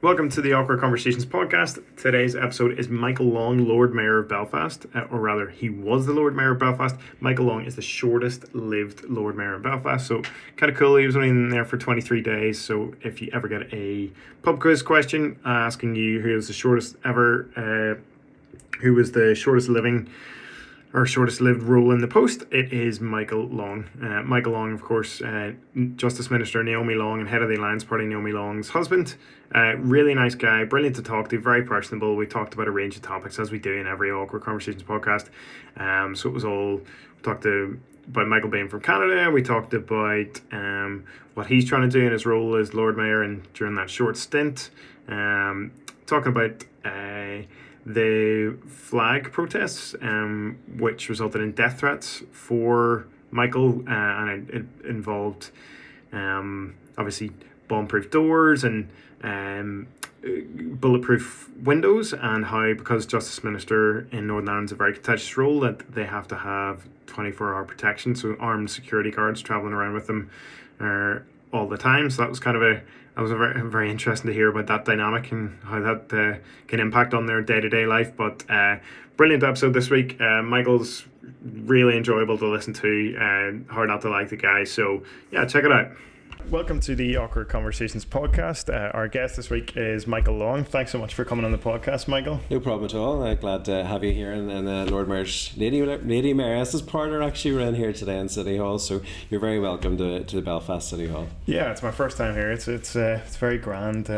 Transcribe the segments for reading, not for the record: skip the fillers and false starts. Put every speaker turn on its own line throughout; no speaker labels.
Welcome to the Awkward Conversations podcast. Today's episode is Michael Long, Lord Mayor of Belfast, or rather, he was the Lord Mayor of Belfast. Michael Long is the shortest lived Lord Mayor of Belfast, so kind of cool. He was only in there for 23 days, so if you ever get a pub quiz question asking you who was the shortest ever, who was the shortest living or shortest lived role in the post, it is Michael Long. Michael Long, of course, Justice Minister Naomi Long and head of the Alliance Party Naomi Long's husband. Really nice guy, brilliant to talk to, very personable. We talked about a range of topics as we do in every Awkward Conversations podcast. So it was all, we talked about Michael being from Canada. We talked about what he's trying to do in his role as Lord Mayor and during that short stint. Talking about the flag protests, which resulted in death threats for Michael, and it involved obviously bomb-proof doors and bulletproof windows, and how, because Justice Minister in Northern Ireland's a very contentious role, that they have to have 24-hour protection, so armed security guards travelling around with them all the time. So that was very, very interesting to hear about that dynamic and how that can impact on their day-to-day life. But brilliant episode this week. Michael's really enjoyable to listen to, hard not to like the guy. So yeah, check it out. Welcome to the Awkward Conversations podcast. Our guest this week is Michael Long. Thanks so much for coming on the podcast, Michael.
No problem at all. Glad to have you here. And Lord Mayor's Lady Mayoress's partner actually were in here today in City Hall, so you're very welcome to the Belfast City Hall.
Yeah, it's my first time here. It's very grand.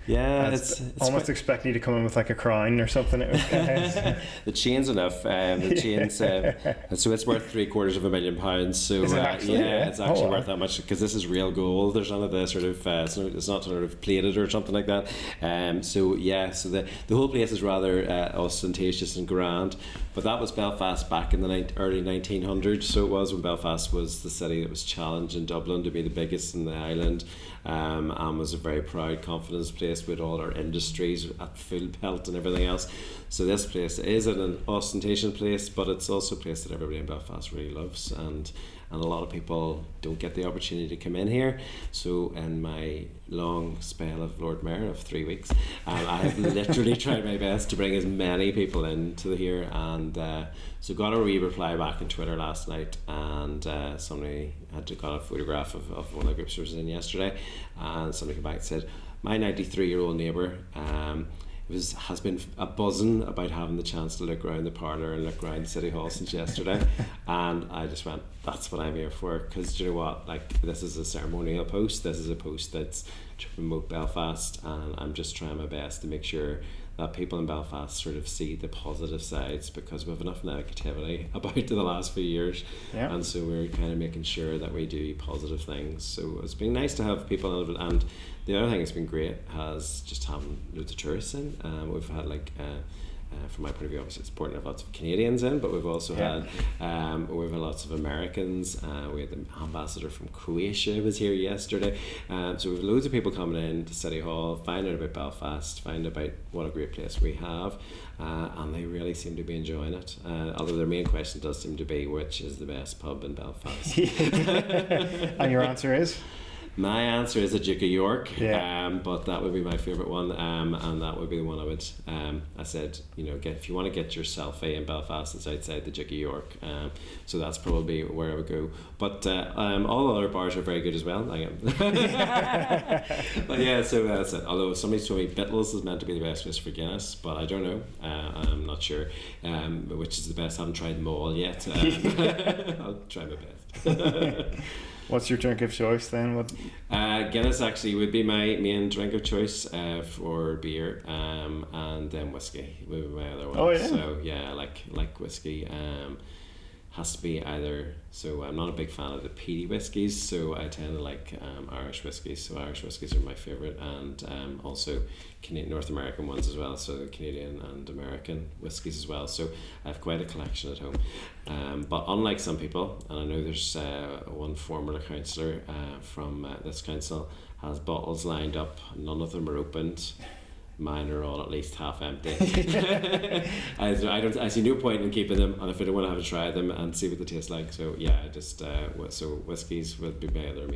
It's
almost expecting you to come in with like a crown or something.
The chain's enough. The chain's so it's worth £750,000. So
Is it actually?
It's actually worth that much because this is real gold. There's none of the sort of it's not sort of plated or something like that. So the whole place is rather ostentatious and grand. But that was Belfast back in the early 1900s. So it was when Belfast was the city that was challenged in Dublin to be the biggest in the island, and was a very proud, confidence place with all our industries at full pelt and everything else. So this place is an ostentatious place, but it's also a place that everybody in Belfast really loves, and a lot of people don't get the opportunity to come in here. So in my long spell of Lord Mayor of 3 weeks, I have literally tried my best to bring as many people into here, and so got a wee reply back on Twitter last night, and somebody got a photograph of one of the groups who was in yesterday, and somebody came back and said, my 93-year-old neighbour has been a buzzing about having the chance to look around the parlour and look around City Hall since yesterday. And I just went, that's what I'm here for, because you know what, like, this is a ceremonial post, this is a post that's to promote Belfast, and I'm just trying my best to make sure that people in Belfast sort of see the positive sides, because we have enough negativity about the last few years. Yeah. And so we're kind of making sure that we do positive things. So it's been nice to have people in it, and the other thing that's been great has just having loads of tourists in. We've had from my point of view, obviously it's important to have lots of Canadians in, but we've also had lots of Americans. We had the ambassador from Croatia was here yesterday. So we've loads of people coming in to City Hall, finding out about Belfast, finding about what a great place we have, and they really seem to be enjoying it. Although their main question does seem to be, which is the best pub in Belfast?
And your answer is?
My answer is the Duke of York, but that would be my favourite one, and that would be the one I would. I said, if you want to get your selfie in Belfast, it's outside the Duke of York, so that's probably where I would go. But all other bars are very good as well. But yeah, so that's it. Although somebody told me Bittles is meant to be the best place for Guinness, but I don't know. I'm not sure which is the best. I haven't tried them all yet. I'll try my best.
What's your drink of choice then?
Guinness actually would be my main drink of choice for beer, and then whiskey would be my other one.
Oh yeah.
So yeah, like whiskey. Has to be either. So I'm not a big fan of the peaty whiskies, so I tend to like Irish whiskies. So Irish whiskies are my favourite, and also North American ones as well. So Canadian and American whiskies as well. So I have quite a collection at home. But unlike some people, and I know there's one former councillor from this council has bottles lined up. None of them are opened. mine are all at least half empty. I see no point in keeping them, and if I don't want to have a try them and see what they taste like, so yeah, so whiskies would be my other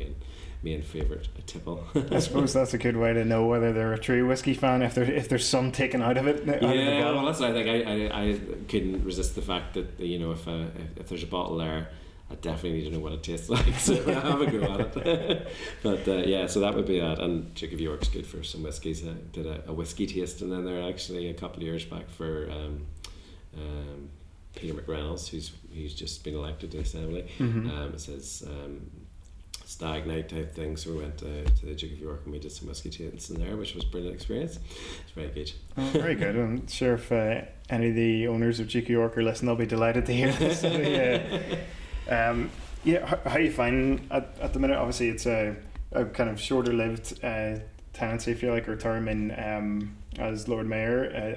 main favourite tipple.
I suppose that's a good way to know whether they're a true whiskey fan, if there's some taken out of it.
Well, that's what I think. I couldn't resist the fact that, you know, if there's a bottle there, I definitely need to know what it tastes like, so I have a go at it. But yeah, so that would be that. And Duke of York's good for some whiskies. I did a whiskey tasting in there actually a couple of years back for Peter McReynolds, who's just been elected to the Assembly. It says stag night type thing, so we went to the Duke of York and we did some whiskey tasting there, which was a brilliant experience. It's very good.
Oh, very good. I'm sure if any of the owners of Duke of York are listening, they'll be delighted to hear this. How you find at the minute? Obviously, it's a kind of shorter lived tenancy, if you like, or term in as Lord Mayor.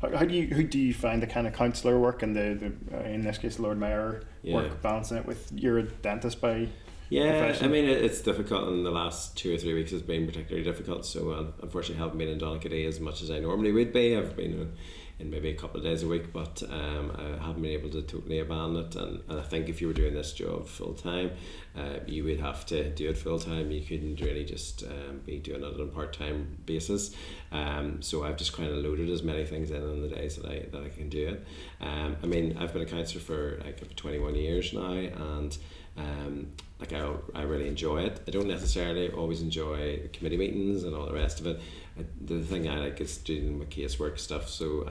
Who do you find the kind of councillor work and the in this case Lord Mayor work, balancing it with you're a dentist by profession?
I mean, it's difficult, and the last 2 or 3 weeks has been particularly difficult, so unfortunately I haven't been in Donaghadee as much as I normally would be. I've been in maybe a couple of days a week, but I haven't been able to totally abandon it, and I think if you were doing this job full time, you would have to do it full time. You couldn't really just be doing it on a part-time basis, so I've just kind of loaded as many things in on the days that I can do it. I mean, I've been a councillor for like 21 years now, and I really enjoy it. I don't necessarily always enjoy committee meetings and all the rest of it. The thing I like is doing my casework stuff, so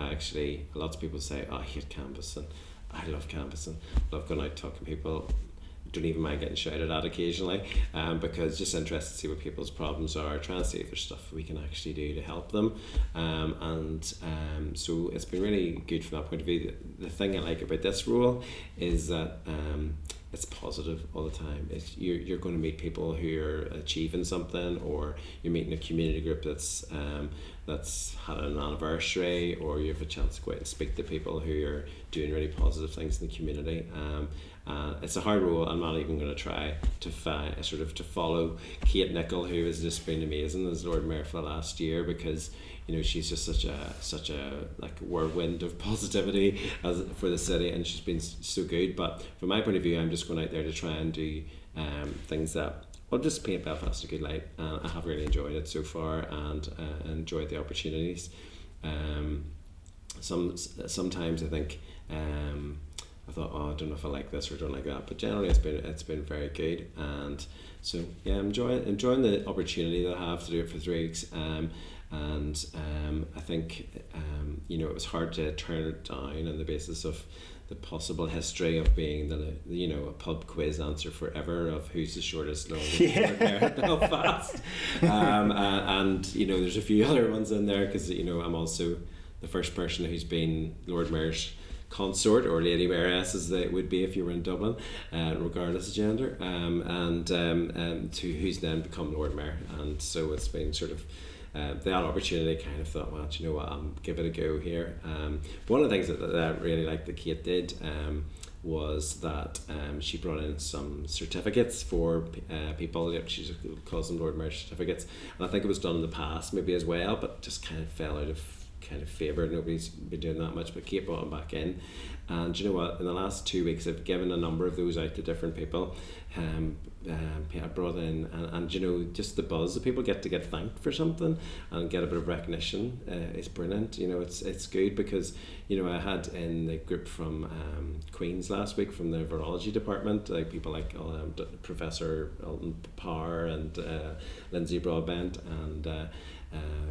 lots of people say, oh, I hate canvassing. I love canvassing. I love going out talking to people. Don't even mind getting shouted at occasionally, because just interested to see what people's problems are, trying to see if there's stuff we can actually do to help them, so it's been really good from that point of view. The thing I like about this role is that it's positive all the time. You're going to meet people who are achieving something, or you're meeting a community group that's had an anniversary, or you have a chance to go out and speak to people who are doing really positive things in the community. It's a hard role. I'm not even going to try to follow Kate Nicholl, who has just been amazing as Lord Mayor for the last year, because you know she's just such a like whirlwind of positivity for the city, and she's been so good. But from my point of view, I'm just going out there to try and do things that will just paint Belfast a good light. I have really enjoyed it so far, and enjoyed the opportunities. Sometimes I think I thought, oh, I don't know if I like this or don't like that, but generally it's been very good, and so yeah, I'm enjoying the opportunity that I have to do it for 3 weeks. I think you know, it was hard to turn it down on the basis of the possible history of being a pub quiz answer forever of who's the shortest longest Lord Mayor at Belfast, and you know, there's a few other ones in there, because you know, I'm also the first person who's been Lord Mayor's consort, or Lady Mayoress as it would be if you were in Dublin, regardless of gender, to who's then become Lord Mayor. And so it's been sort of that opportunity. Kind of thought, well, you know what, I'll give it a go here. One of the things that I really liked that Kate did was that she brought in some certificates for people. She calls them Lord Mayor certificates, and I think it was done in the past maybe as well, but just kind of fell out of favour. Nobody's been doing that much, but Kate brought them back in, and you know what, in the last 2 weeks I've given a number of those out to different people. I brought in, and you know, just the buzz that people get to get thanked for something and get a bit of recognition is brilliant. You know, it's good, because you know, I had in the group from Queen's last week from the virology department, like people like Professor Alton Power and Lindsay Broadbent and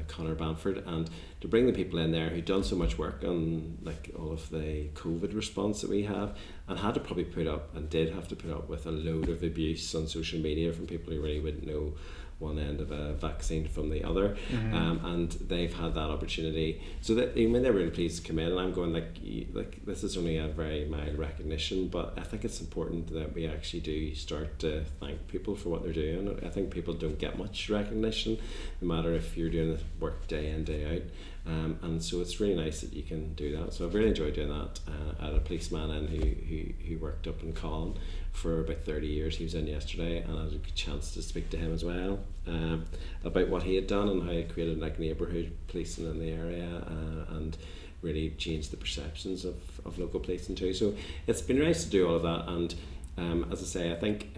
Connor Bamford, and to bring the people in there who'd done so much work on like all of the COVID response that we have, and had to probably put up, and did have to put up with, a load of abuse on social media from people who really wouldn't know one end of a vaccine from the other. And they've had that opportunity, so that even they're really pleased to come in, and I'm going like this is only a very mild recognition, but I think it's important that we actually do start to thank people for what they're doing. I think people don't get much recognition, no matter if you're doing the work day in day out. And so it's really nice that you can do that. So I've really enjoyed doing that. I had a policeman in who who worked up in Colin for about 30 years. He was in yesterday, and I had a chance to speak to him as well about what he had done and how he created like neighbourhood policing in the area and really changed the perceptions of local policing too. So it's been nice to do all of that. And as I say, I think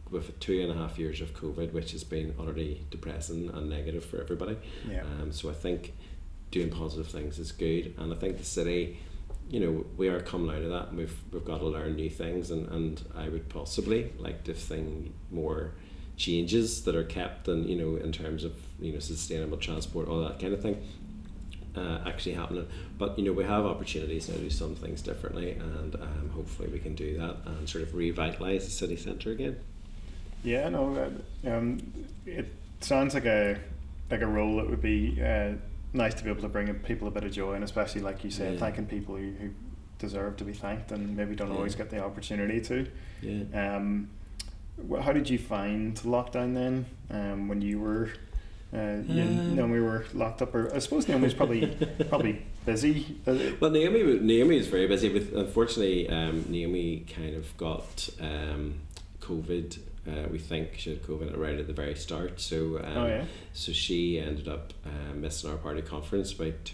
with 2.5 years of COVID, which has been utterly depressing and negative for everybody, so I think doing positive things is good. And I think the city, we are coming out of that, and we've got to learn new things, and I would possibly like to think more changes that are kept, and in terms of sustainable transport, all that kind of thing actually happening. But we have opportunities now to do some things differently, and hopefully we can do that and sort of revitalise the city centre again.
Yeah, no, it sounds like a role that would be nice to be able to bring people a bit of joy, and especially like you said, thanking people who deserve to be thanked and maybe don't always get the opportunity to. How did you find lockdown then, when you were Naomi were locked up? Or I suppose Naomi was probably busy.
Well, Naomi was very busy. Unfortunately, Naomi kind of got COVID. We think she had COVID right at the very start. So so she ended up missing our party conference about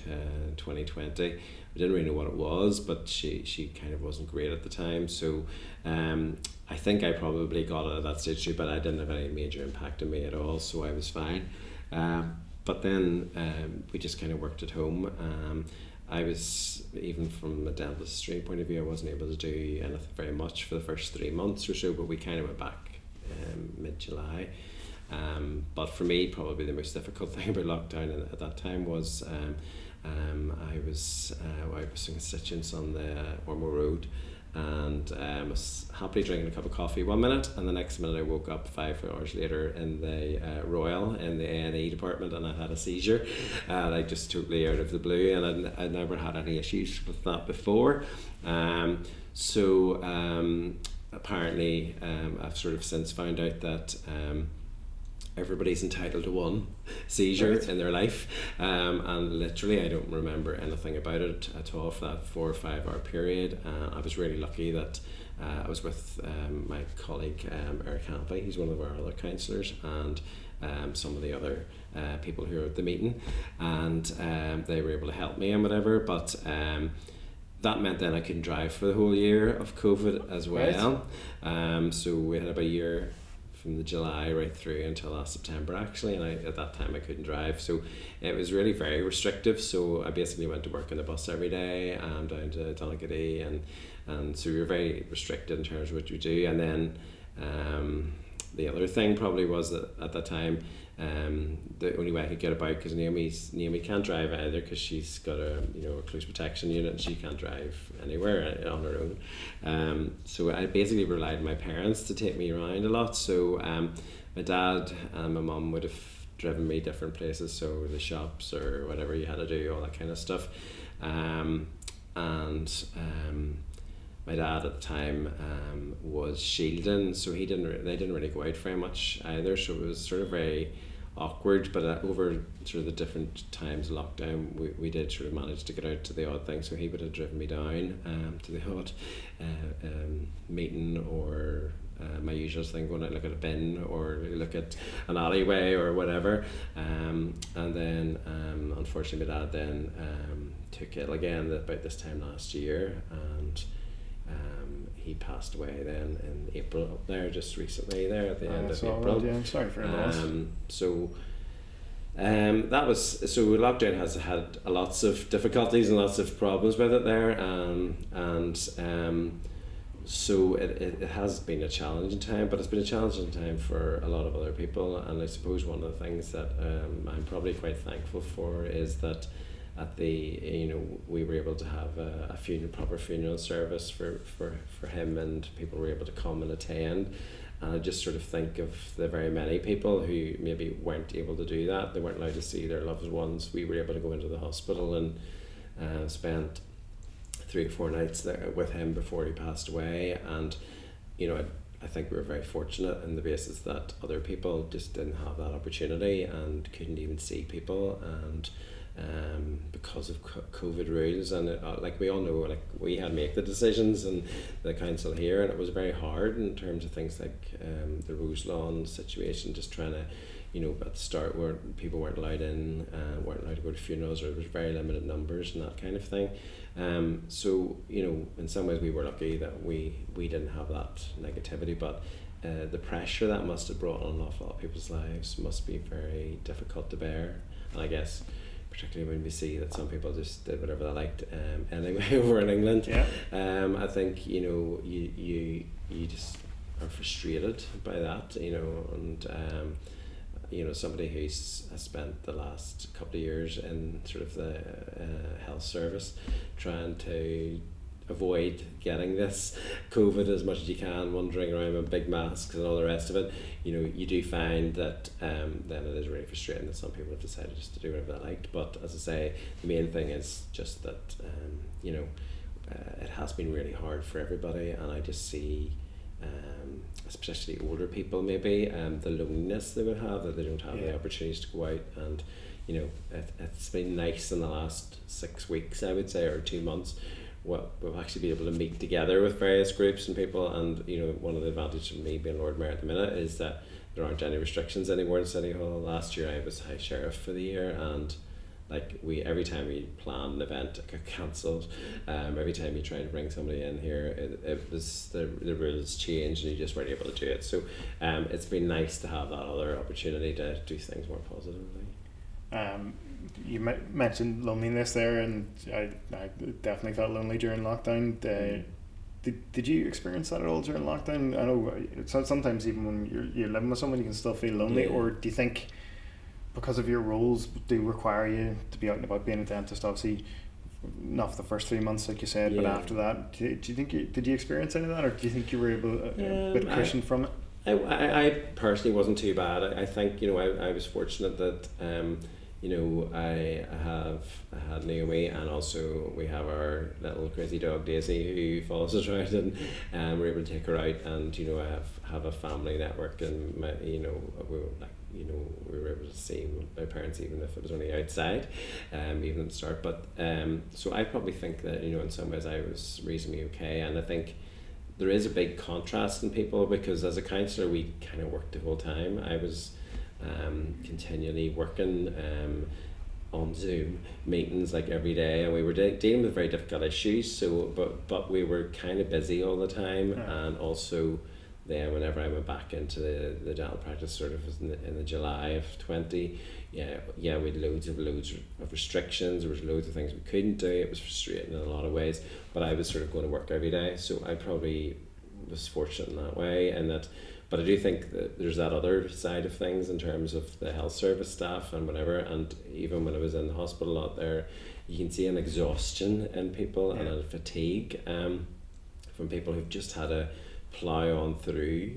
2020. We didn't really know what it was, but she kind of wasn't great at the time. So I think I probably got it at that stage too, but I didn't have any major impact on me at all, so I was fine. But then we just kind of worked at home. I was, even from a dentistry point of view, I wasn't able to do anything very much for the first 3 months or so, but we kind of went back mid-July. But for me, probably the most difficult thing about lockdown at that time was I was doing constituents on the Ormo Road, and was happily drinking a cup of coffee 1 minute, and the next minute I woke up 5 hours later in the Royal in the A&E department, and I had a seizure, like just totally out of the blue, and I'd never had any issues with that before. So apparently I've sort of since found out that everybody's entitled to one seizure in their life, and literally I don't remember anything about it at all for that 4 or 5 hour period. I was really lucky that I was with my colleague Eric Hanvey, who's one of our other councillors, and some of the other people who were at the meeting, and they were able to help me and whatever, but that meant then I couldn't drive for the whole year of COVID as well. So we had about a year from the July right through until last September actually, and at that time I couldn't drive, so it was really very restrictive. So I basically went to work on the bus every day down to Donaghadee, and so we were very restricted in terms of what you do. And then the other thing probably was that at that time the only way I could get about, because Naomi can't drive either, because she's got a close protection unit and she can't drive anywhere on her own. So I basically relied on my parents to take me around a lot. So my dad and my mum would have driven me different places, so the shops or whatever you had to do, all that kind of stuff. My dad at the time was shielding, so they didn't really go out very much either, so it was sort of very awkward. But over sort of the different times of lockdown, we did sort of manage to get out to the odd thing, so he would have driven me down to the odd meeting, or my usual thing, going out look at a bin or look at an alleyway or whatever. And then unfortunately my dad then took it again about this time last year, and he passed away then in April up there, just recently there at the end of April.
Right, yeah. I'm sorry for that.
So that was, so lockdown has had lots of difficulties and lots of problems with it there, so it has been a challenging time, but it's been a challenging time for a lot of other people. And I suppose one of the things that I'm probably quite thankful for is that at the we were able to have a proper funeral service for him, and people were able to come and attend. And I just sort of think of the very many people who maybe weren't able to do that. They weren't allowed to see their loved ones. We were able to go into the hospital and spend 3 or 4 nights there with him before he passed away. And I think we were very fortunate in the basis that other people just didn't have that opportunity and couldn't even see people. And because of COVID rules, and like we all know, like we had to make the decisions and the council here, and it was very hard in terms of things like the Rose Lawn situation, just trying to, you know, at the start where people weren't allowed in, weren't allowed to go to funerals, or there was very limited numbers and that kind of thing. So, you know, in some ways we were lucky that we didn't have that negativity, but the pressure that must have brought on an awful lot of people's lives must be very difficult to bear. And I guess particularly when we see that some people just did whatever they liked anyway over in England.
Yeah.
I think, you know, you just are frustrated by that, you know, and you know, somebody who's has spent the last couple of years in sort of the health service trying to avoid getting this COVID as much as you can, wandering around with big masks and all the rest of it, you know, you do find that then it is really frustrating that some people have decided just to do whatever they liked. But as I say, the main thing is just that you know, it has been really hard for everybody, and I just see especially older people maybe the loneliness they would have, that they don't have the opportunities to go out. And you know, it's been nice in the last 6 weeks, I would say, or 2 months. Well, we've actually been able to meet together with various groups and people, and you know, one of the advantages of me being Lord Mayor at the minute is that there aren't any restrictions anymore in City Hall. Last year I was High Sheriff for the year, and like every time we planned an event, it got cancelled. Every time you try to bring somebody in here, it was the rules changed and you just weren't able to do it. So it's been nice to have that other opportunity to do things more positively.
You mentioned loneliness there, and I definitely felt lonely during lockdown. Did you experience that at all during lockdown? I know sometimes even when you're living with someone, you can still feel lonely. Or do you think because of your roles do require you to be out and about, being a dentist, obviously not for the first 3 months like you said, but after that, do you think did you experience any of that, or do you think you were able a bit cushioned from it?
I personally wasn't too bad. I think, you know, I was fortunate that you know, I had Naomi, and also we have our little crazy dog Daisy who follows us around, and we're able to take her out, and you know, I have a family network, and you know, we were able to see my parents even if it was only outside, even at the start. But so I probably think that, you know, in some ways I was reasonably okay, and I think there is a big contrast in people, because as a counsellor we kind of worked the whole time. I was continually working on Zoom meetings like every day, and we were dealing with very difficult issues. So, but we were kind of busy all the time, and also then whenever I went back into the dental practice, sort of in the July of 20, we had loads of restrictions. There was loads of things we couldn't do. It was frustrating in a lot of ways, but I was sort of going to work every day, so I probably was fortunate in that way, and that. But I do think that there's that other side of things in terms of the health service staff and whatever, and even when I was in the hospital out there, you can see an exhaustion in people and a fatigue from people who've just had to plough on through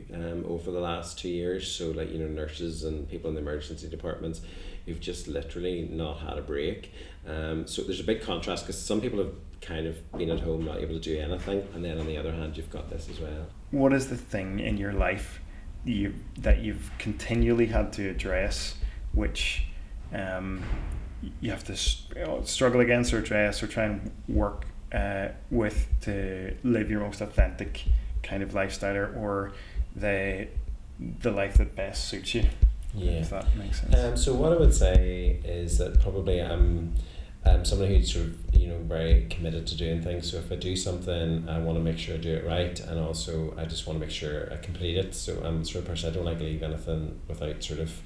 over the last 2 years. So like, you know, nurses and people in the emergency departments who've just literally not had a break. So there's a big contrast, because some people have kind of been at home not able to do anything, and then on the other hand you've got this as well.
What is the thing in your life that you've continually had to address, which you have to struggle against or address or try and work with to live your most authentic kind of lifestyle, or the life that best suits you? If that makes sense.
So what I would say is that probably I'm somebody who's sort of, you know, very committed to doing things. So if I do something, I want to make sure I do it right, and also I just want to make sure I complete it. So I'm the sort of person, I don't like to leave anything without sort of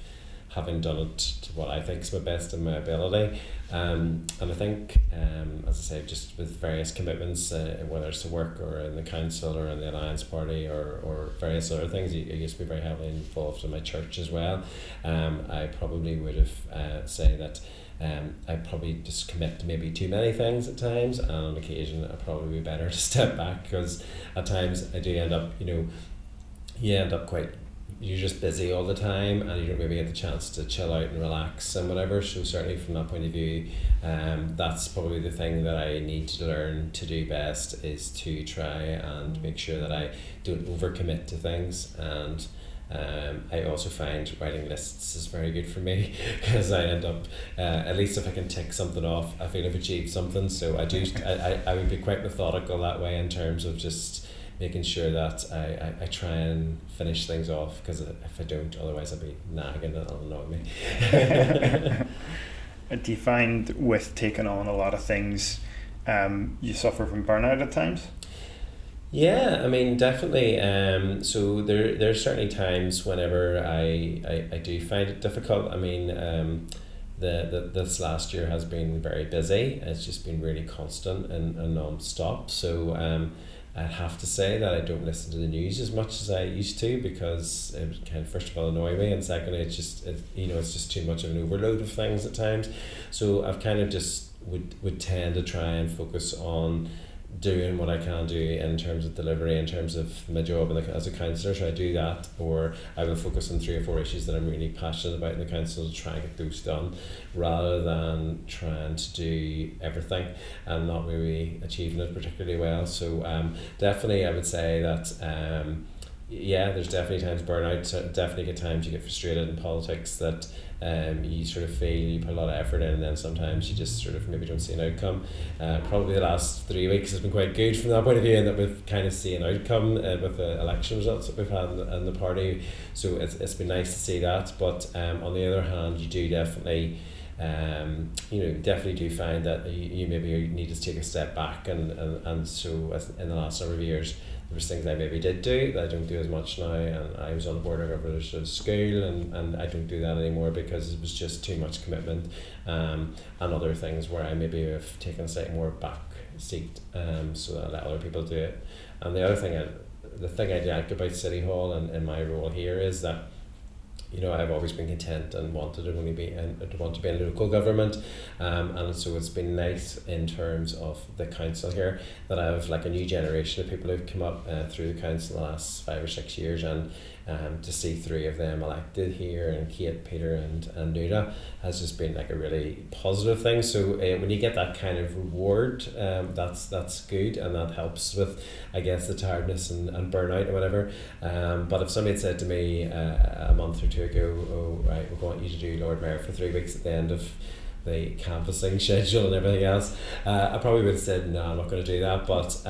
having done it to what I think is my best and my ability. And I think, as I say, just with various commitments, whether it's to work or in the council or in the Alliance Party or various other things, I used to be very heavily involved in my church as well. I probably would have say that I probably just commit to maybe too many things at times, and on occasion I'd probably be better to step back, because at times I do end up, you know, you're just busy all the time, and you don't maybe get the chance to chill out and relax and whatever. So certainly from that point of view, that's probably the thing that I need to learn to do best, is to try and make sure that I don't overcommit to things, and I also find writing lists is very good for me because I end up, at least if I can tick something off, I feel I've achieved something. So I would be quite methodical that way in terms of just making sure that I try and finish things off, because if I don't, otherwise I'll be nagging and it'll annoy me.
Do you find with taking on a lot of things, you suffer from burnout at times?
Yeah, I mean, definitely. So there's certainly times whenever I do find it difficult. I mean, this last year has been very busy. It's just been really constant and non-stop. So I have to say that I don't listen to the news as much as I used to, because it would kind of, first of all, annoy me, and secondly, it's just too much of an overload of things at times. So I've kind of just would tend to try and focus on doing what I can do in terms of delivery, in terms of my job as a counsellor. So I do that, or I will focus on 3 or 4 issues that I'm really passionate about in the council to try and get those done, rather than trying to do everything and not really achieving it particularly well. So definitely I would say that yeah, there's definitely times burnout. So definitely get times you get frustrated in politics that you sort of feel you put a lot of effort in, and then sometimes you just sort of maybe don't see an outcome. Probably the last 3 weeks has been quite good from that point of view, in that we've kind of seen an outcome with the election results that we've had in the party. So it's been nice to see that. But on the other hand, you do definitely definitely do find that you maybe need to take a step back, and so as in the last number of years there was things I maybe did do that I don't do as much now, and I was on the board of governors of school, and I don't do that anymore because it was just too much commitment, and other things where I maybe have taken a slightly more back seat, so that I let other people do it. And the other thing, the thing I like about City Hall and in my role here is that I've always been content and wanted to be in local government, and so it's been nice in terms of the council here that I have like a new generation of people who've come up through the council the last 5 or 6 years, and to see 3 of them elected here, and Kate, Peter and Nuda, has just been like a really positive thing. So when you get that kind of reward, that's good, and that helps with, I guess, the tiredness and burnout or whatever. But if somebody had said to me a month or 2 ago, oh right, we want you to do Lord Mayor for 3 weeks at the end of the canvassing schedule and everything else, I probably would have said no, I'm not going to do that. But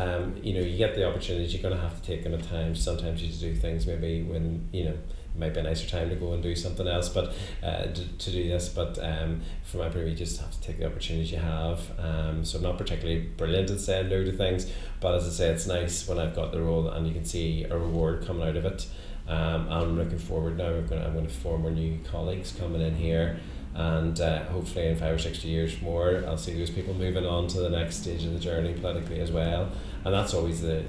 you get the opportunities, you're going to have to take them at times. Sometimes you do things maybe when it might be a nicer time to go and do something else, but to do this. But from my point of view, you just have to take the opportunities you have. So I'm not particularly brilliant at saying no to things, but as I say, it's nice when I've got the role and you can see a reward coming out of it. I'm looking forward now. I'm going to form more new colleagues coming in here, and hopefully in 5 or 6 years more I'll see those people moving on to the next stage of the journey politically as well. And that's always the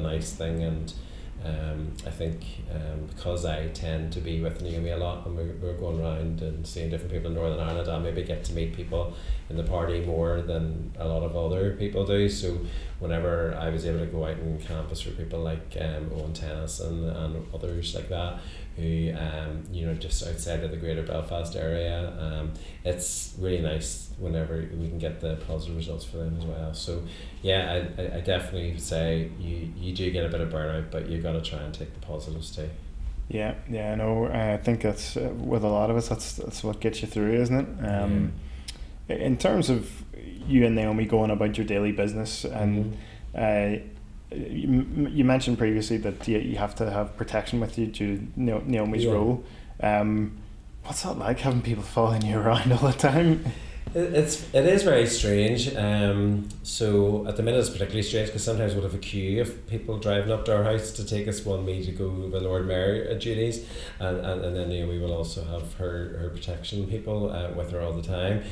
nice thing. And I think because I tend to be with Naomi a lot, and we're going around and seeing different people in Northern Ireland, I maybe get to meet people in the party more than a lot of other people do. So whenever I was able to go out and canvass for people like Owen Tennis and others like that, who just outside of the greater Belfast area, it's really nice whenever we can get the positive results for them as well. So yeah, I definitely would say you do get a bit of burnout, but you've got to try and take the positives too.
Yeah, I know. I think that's with a lot of us, that's what gets you through, isn't it? In terms of you and Naomi going about your daily business, and you mentioned previously that you have to have protection with you due to Naomi's role. What's that like, having people following you around all the time?
It is very strange. So at the minute it's particularly strange because sometimes we'll have a queue of people driving up to our house to take us one me to go with Lord Mayor duties, and then Naomi will also have her protection people with her all the time.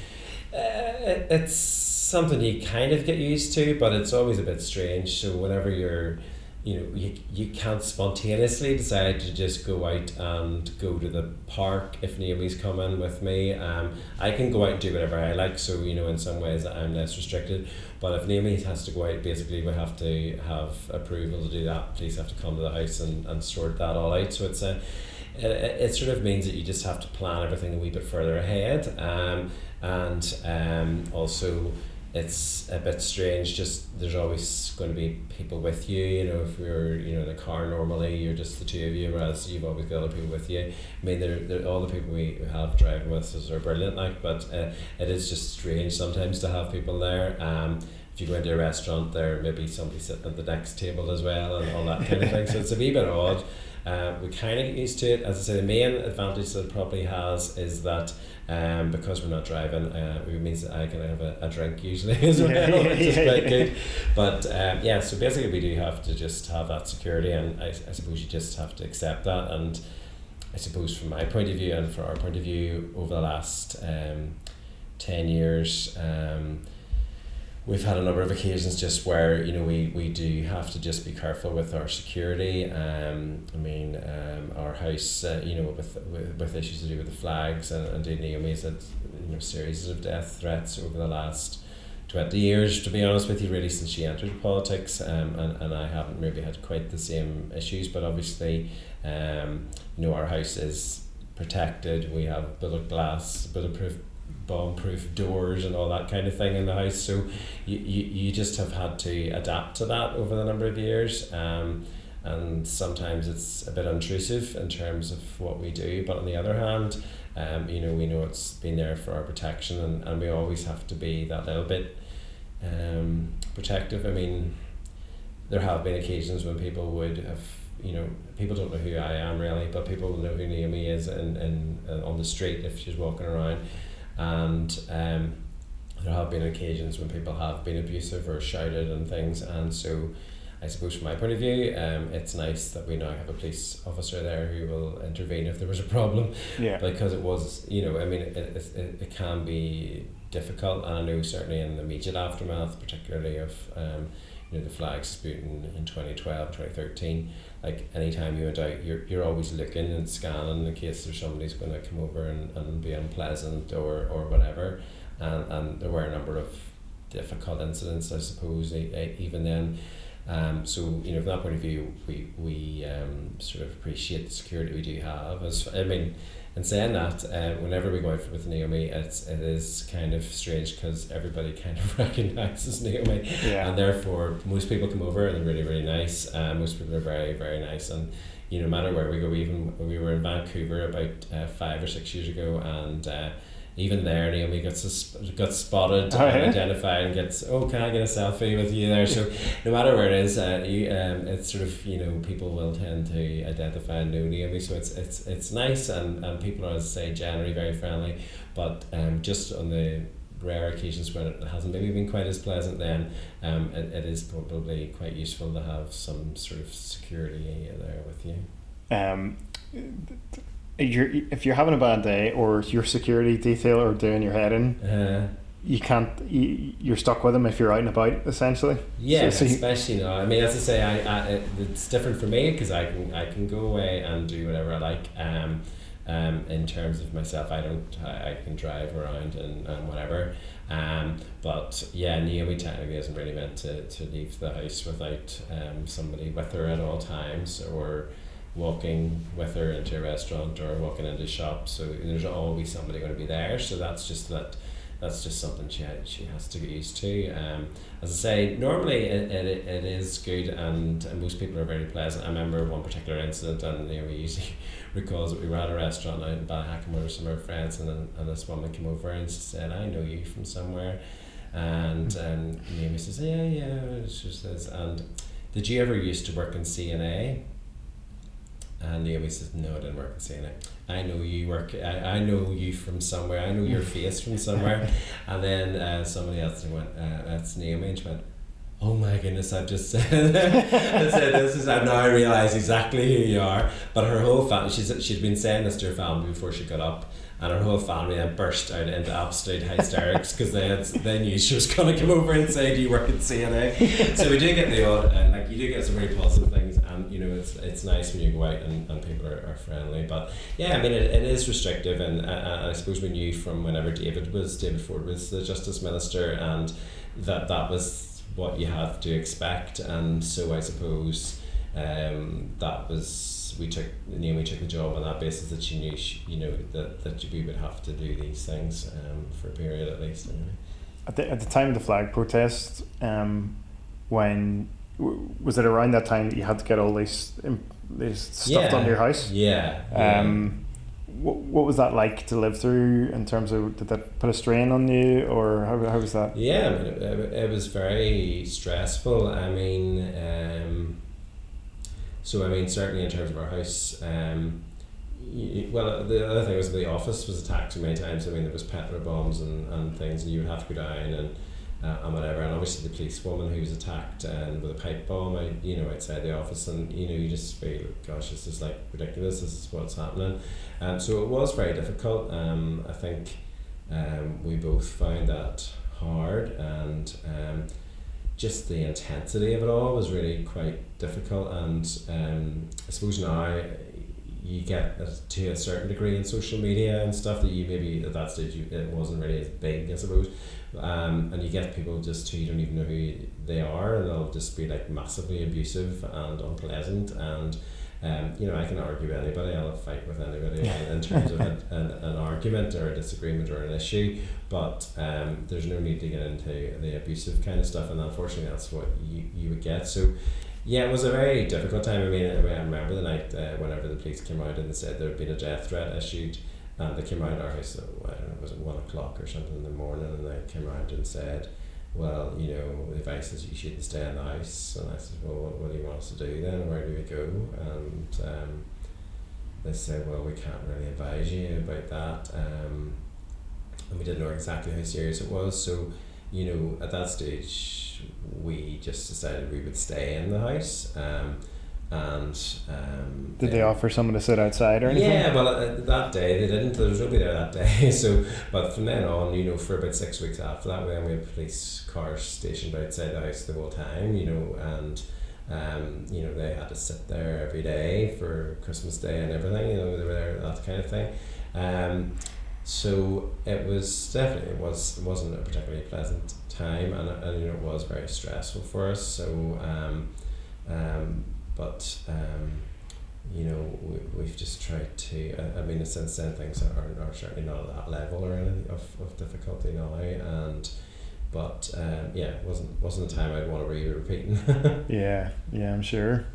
It's something you kind of get used to, but it's always a bit strange. So whenever you're you can't spontaneously decide to just go out and go to the park if Naomi's coming with me. I can go out and do whatever I like, so in some ways I'm less restricted. But if Naomi has to go out, basically we have to have approval to do that. Police have to come to the house and sort that all out. So it sort of means that you just have to plan everything a wee bit further ahead, and also it's a bit strange. Just there's always going to be people with you. You know, if you're in a car normally, you're just the two of you, whereas you've always got other people with you. I mean, they're all the people we have driving with us are brilliant, like, but it is just strange sometimes to have people there. If you go into a restaurant, there may be somebody sitting at the next table as well, and all that kind of thing. So it's a wee bit odd. We kind of get used to it. As I say, the main advantage that it probably has is that because we're not driving, it means that I can have a drink usually as well, which is quite good. But so basically we do have to just have that security, and I suppose you just have to accept that. And I suppose from my point of view and from our point of view over the last 10 years, we've had a number of occasions just where we do have to just be careful with our security. Our house, with issues to do with the flags, and indeed Naomi's had series of death threats over the last 20 years, to be honest with you, really, since she entered politics, and I haven't maybe had quite the same issues, but obviously our house is protected. We have bulletproof bomb-proof doors and all that kind of thing in the house, so you just have had to adapt to that over the number of years, and sometimes it's a bit intrusive in terms of what we do, but on the other hand, we know it's been there for our protection, and we always have to be that little bit protective. I mean, there have been occasions when people would have, people don't know who I am really, but people will know who Naomi is on the street if she's walking around. And there have been occasions when people have been abusive or shouted and things, and so I suppose from my point of view, it's nice that we now have a police officer there who will intervene if there was a problem. Yeah. Because it was, it can be difficult, and I know certainly in the immediate aftermath, particularly of the flag dispute in 2012, 2013, like anytime you went out, you're always looking and scanning in case there's somebody's going to come over and be unpleasant or whatever, and there were a number of difficult incidents, I suppose, even then. So from that point of view, we sort of appreciate the security we do have. In saying that, whenever we go out with Naomi, it is kind of strange because everybody kind of recognises Naomi, and therefore most people come over and they're really, really nice. Most people are very, very nice, and no matter where we go, even we were in Vancouver about 5 or 6 years ago, and even there Naomi got spotted and identified and gets, can I get a selfie with you there? So no matter where it is, it's sort of, people will tend to identify and know Naomi, so it's nice, and people are, as I say, generally very friendly, but just on the rare occasions when it hasn't maybe been quite as pleasant, then it is probably quite useful to have some sort of security there with you.
If you're having a bad day, or your security detail are doing your head in, you're stuck with them if you're out and about, essentially.
Yeah, so especially now. I mean, as I say, it's different for me because I can go away and do whatever I like. In terms of myself, I can drive around and whatever. But yeah, Naomi technically isn't really meant to leave the house without somebody with her at all times, or walking with her into a restaurant or walking into a shop, so there's always somebody going to be there, so that's just something she has to get used to. As I say, normally it is good, and most people are very pleasant. I remember one particular incident, and we usually recalls that we were at a restaurant out in Ballyhackamore with some of our friends, and this woman came over and she said, "I know you from somewhere," and Naomi says, yeah, she says, "And did you ever used to work in CNA?" And Naomi says, "No, I didn't work in CNA. I know you work. I know you from somewhere. I know your face from somewhere." And then somebody else went, "That's Naomi," and she went, "Oh my goodness, I've just said I said this is, and now I realise exactly who you are." But her whole family, she'd been saying this to her family before she got up, and her whole family then burst out into absolute hysterics because they knew she was going to come over and say, "Do you work at CNA?" So we do get the odd, you do get some very positive things, and it's nice when you go out and people are friendly. But yeah, I mean it is restrictive, and I suppose we knew from whenever David Ford was the Justice Minister, and that was what you have to expect, and so I suppose Naomi took the job on that basis, that she knew that we would have to do these things for a period at least. Anyway.
at the time of the flag protest, when was it around that time that you had to get all these stuff done to your house? What was that like to live through in terms of, did that put a strain on you, or how was that?
Yeah, I mean, it was very stressful. I mean, certainly in terms of our house, well, the other thing was the office was attacked so many times. I mean, there was petrol bombs and things, and you would have to go down and whatever. And obviously the policewoman who was attacked with a pipe bomb, outside the office, and you just feel, gosh, this is like ridiculous. This is what's happening. So it was very difficult. I think we both found that hard, and just the intensity of it all was really quite difficult. And I suppose now you get to a certain degree in social media and stuff that you maybe at that stage it wasn't really as big, I suppose. And you get people just who you don't even know who they are, and they'll just be like massively abusive and unpleasant. And I can argue with anybody, I'll fight with anybody in terms of an argument or a disagreement or an issue, but there's no need to get into the abusive kind of stuff, and unfortunately that's what you would get. So yeah, it was a very difficult time. I remember the night whenever the police came out and they said there had been a death threat issued, and they came out of our house at, I don't know, was it 1 o'clock or something in the morning, and they came out and said, well, the advice is you shouldn't stay in the house. And I said, well, what do you want us to do then? Where do we go? And they said, well, we can't really advise you about that. And we didn't know exactly how serious it was. So, at that stage, we just decided we would stay in the house.
Did they offer someone to sit outside or anything?
Yeah, well, that day they didn't. There was nobody there that day. So, but from then on, for about 6 weeks after that, we had police cars stationed outside the house the whole time. And they had to sit there every day for Christmas Day and everything. They were there, that kind of thing. So it was definitely it wasn't a particularly pleasant time, and it was very stressful for us. So we've just tried to. Since then things are certainly not at that level or anything of difficulty now, it wasn't a time I'd want to be repeating.
yeah, I'm sure.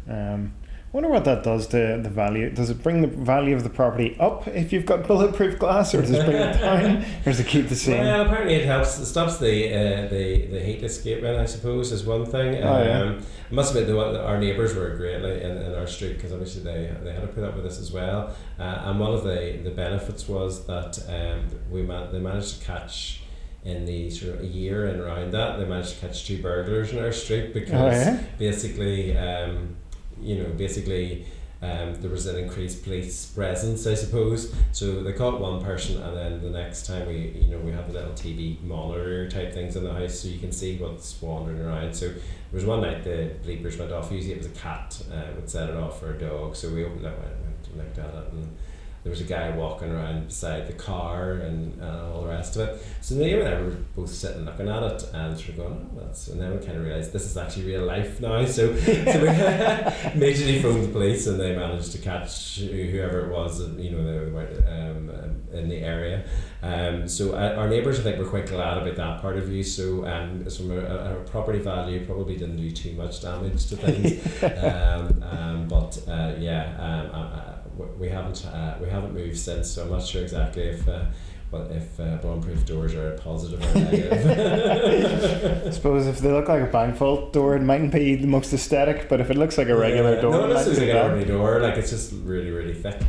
I wonder what that does to the value. Does it bring the value of the property up if you've got bulletproof glass, or does it bring it down, or does it keep the same?
Well, apparently it helps. It stops the heat escaping, I suppose, is one thing. I must admit, our neighbours were great in our street, because obviously they had to put up with this as well. And one of the benefits was that they managed to catch, in the sort of a year and around that, they managed to catch 2 burglars in our street, because basically there was an increased police presence, I suppose. So they caught one person, and then the next time we have the little TV monitor type things in the house, so you can see what's wandering around. So there was one night the bleepers went off. Usually it was a cat would set it off, or a dog. So we opened it, went and looked at it, and there was a guy walking around beside the car and all the rest of it. So me and I were both sitting looking at it and sort of going, and then we kind of realised this is actually real life now. So we immediately phoned the police, and they managed to catch whoever it was that, they were in the area. So our neighbours, I think, were quite glad about that part of you. So from a property value, probably didn't do too much damage to things. We haven't moved since, so I'm not sure exactly if bomb-proof doors are positive or negative.
I suppose if they look like a bank vault door, it mightn't be the most aesthetic, but if it looks like a regular door,
no, this is like an ordinary door. Like, it's just really, really thick.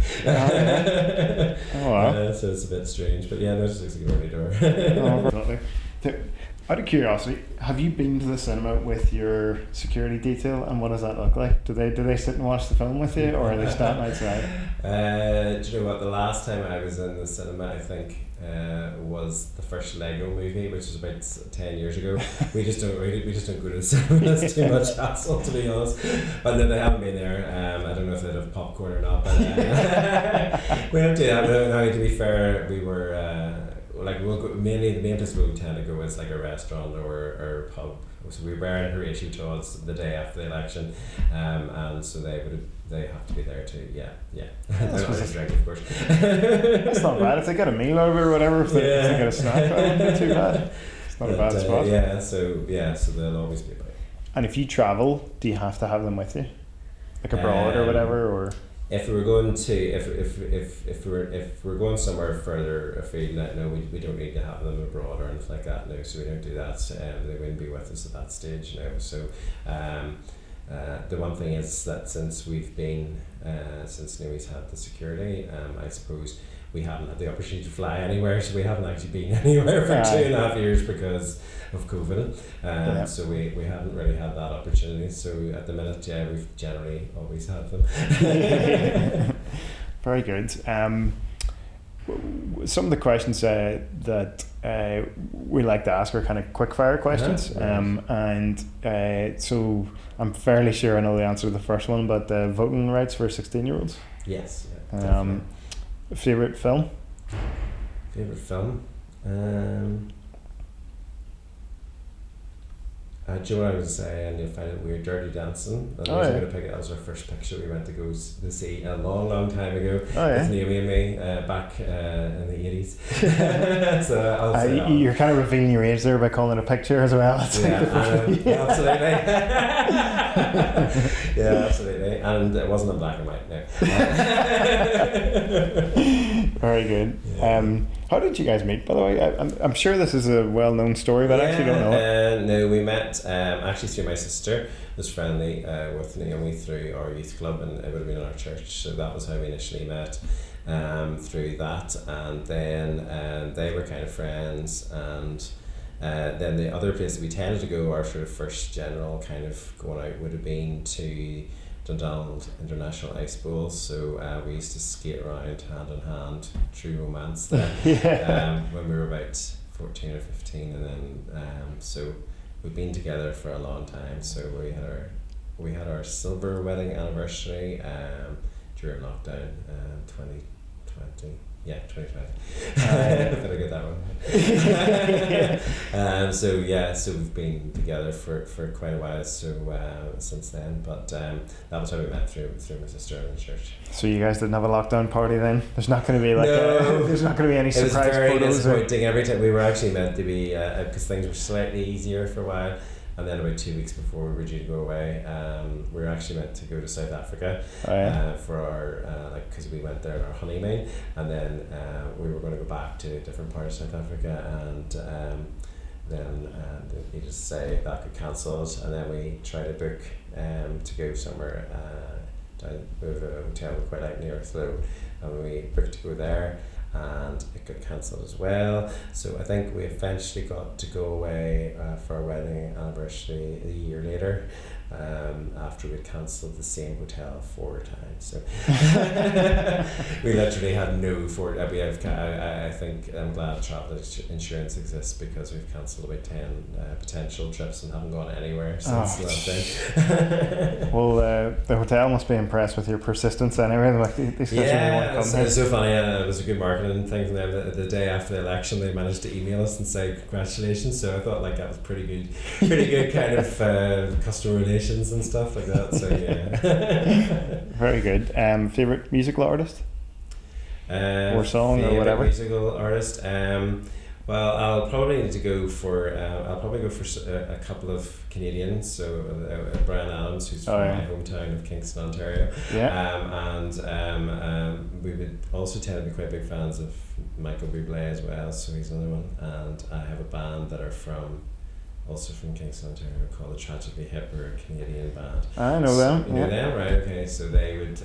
Oh wow!
So it's a bit strange, but yeah, this is like an ordinary door.
Out of curiosity, have you been to the cinema with your security detail, and what does that look like? Do they sit and watch the film with you, or are they standing outside?
Do you know what? The last time I was in the cinema, I think, was the first Lego movie, which was about 10 years ago. We just don't go to the cinema. It's too much hassle, to be honest. But no, they haven't been there. I don't know if they'd have popcorn or not, but we don't do that. No, to be fair, we were. We'll go, mainly the main place we tend to go is like a restaurant or a pub. So we were in Horatio Todd's the day after the election, and so they have to be there too. Yeah. They're not drink, of course.
That's not bad. If they get a meal over or whatever, if they get a snack, that wouldn't be too bad. not a bad spot.
So they'll always be about.
And if you travel, do you have to have them with you, like abroad or whatever, or?
If we were going to if we're going somewhere further afield, no, we don't need to have them abroad or anything like that. No, so we don't do that. They wouldn't be with us at that stage. No, so the one thing is that since we've been since Newey's had the security, I suppose we haven't had the opportunity to fly anywhere, so we haven't actually been anywhere for 2.5 years because of COVID. So we haven't really had that opportunity. So at the minute, we've generally always had them.
Very good. Some of the questions that we like to ask are kind of quick fire questions. So I'm fairly sure I know the answer to the first one, but voting rights for 16-year-olds.
Yes.
Favorite film?
Favorite film? Do you know what I was saying? You'll find it weird, Dirty Dancing. And going to pick it. That was our first picture we went to go to see a long time ago with Naomi and me back in the 80s. So I'll say
you're kind of revealing your age there by calling it a picture as well.
Absolutely. Yeah, absolutely. And it wasn't in black and white, no.
Very good. Yeah. How did you guys meet, by the way? I'm sure this is a well-known story, but I actually don't know it.
No, we met actually through my sister. Was friendly with Naomi through our youth club, and it would have been in our church. So that was how we initially met, through that. And then they were kind of friends. And then the other place that we tended to go, our sort of first general kind of going out, would have been to Dundonald International Ice Bowl. So we used to skate around hand in hand, true romance there. When we were about 14 or 15, and then so we've been together for a long time. So we had our silver wedding anniversary during lockdown, 2020. Yeah, 2020. Better get that one. So we've been together for quite a while. So since then, but that was how we met through my sister in the church.
So you guys didn't have a lockdown party then? There's not going to be there's not going to be any surprise photos.
It was very disappointing. Every time we were actually meant to be because things were slightly easier for a while. And then about 2 weeks before we were due to go away, we were actually meant to go to South Africa for our because we went there on our honeymoon, and then we were going to go back to a different part of South Africa, and then they just say that got cancelled, and then we tried to book to go somewhere down with a hotel we quite like near Slough, and we booked to go there. And it got cancelled as well. So I think we eventually got to go away for our wedding anniversary a year later, after we'd cancelled the same hotel 4 times. So we literally had no I think I'm glad travel insurance exists, because we've cancelled about 10 potential trips and haven't gone anywhere since that.
Well, the hotel must be impressed with your persistence anyway. Like these guys really want to come here.
It's so funny. It was a good marketing thing from them. The day after the election, they managed to email us and say congratulations. So I thought that was pretty good kind of customer relations and stuff like that. So yeah.
Very good. Favorite musical artist or song or whatever.
Musical artist. Well, I'll probably need to go for a couple of Canadians. So Brian Adams, who's from my hometown of Kingston, Ontario. And we would also tend to be quite big fans of Michael Bublé as well. So he's another one. And I have a band that are also from Kingston, Ontario, called the Tragically Hip. We're a Canadian band.
I know them.
You know them, right? Okay, so they would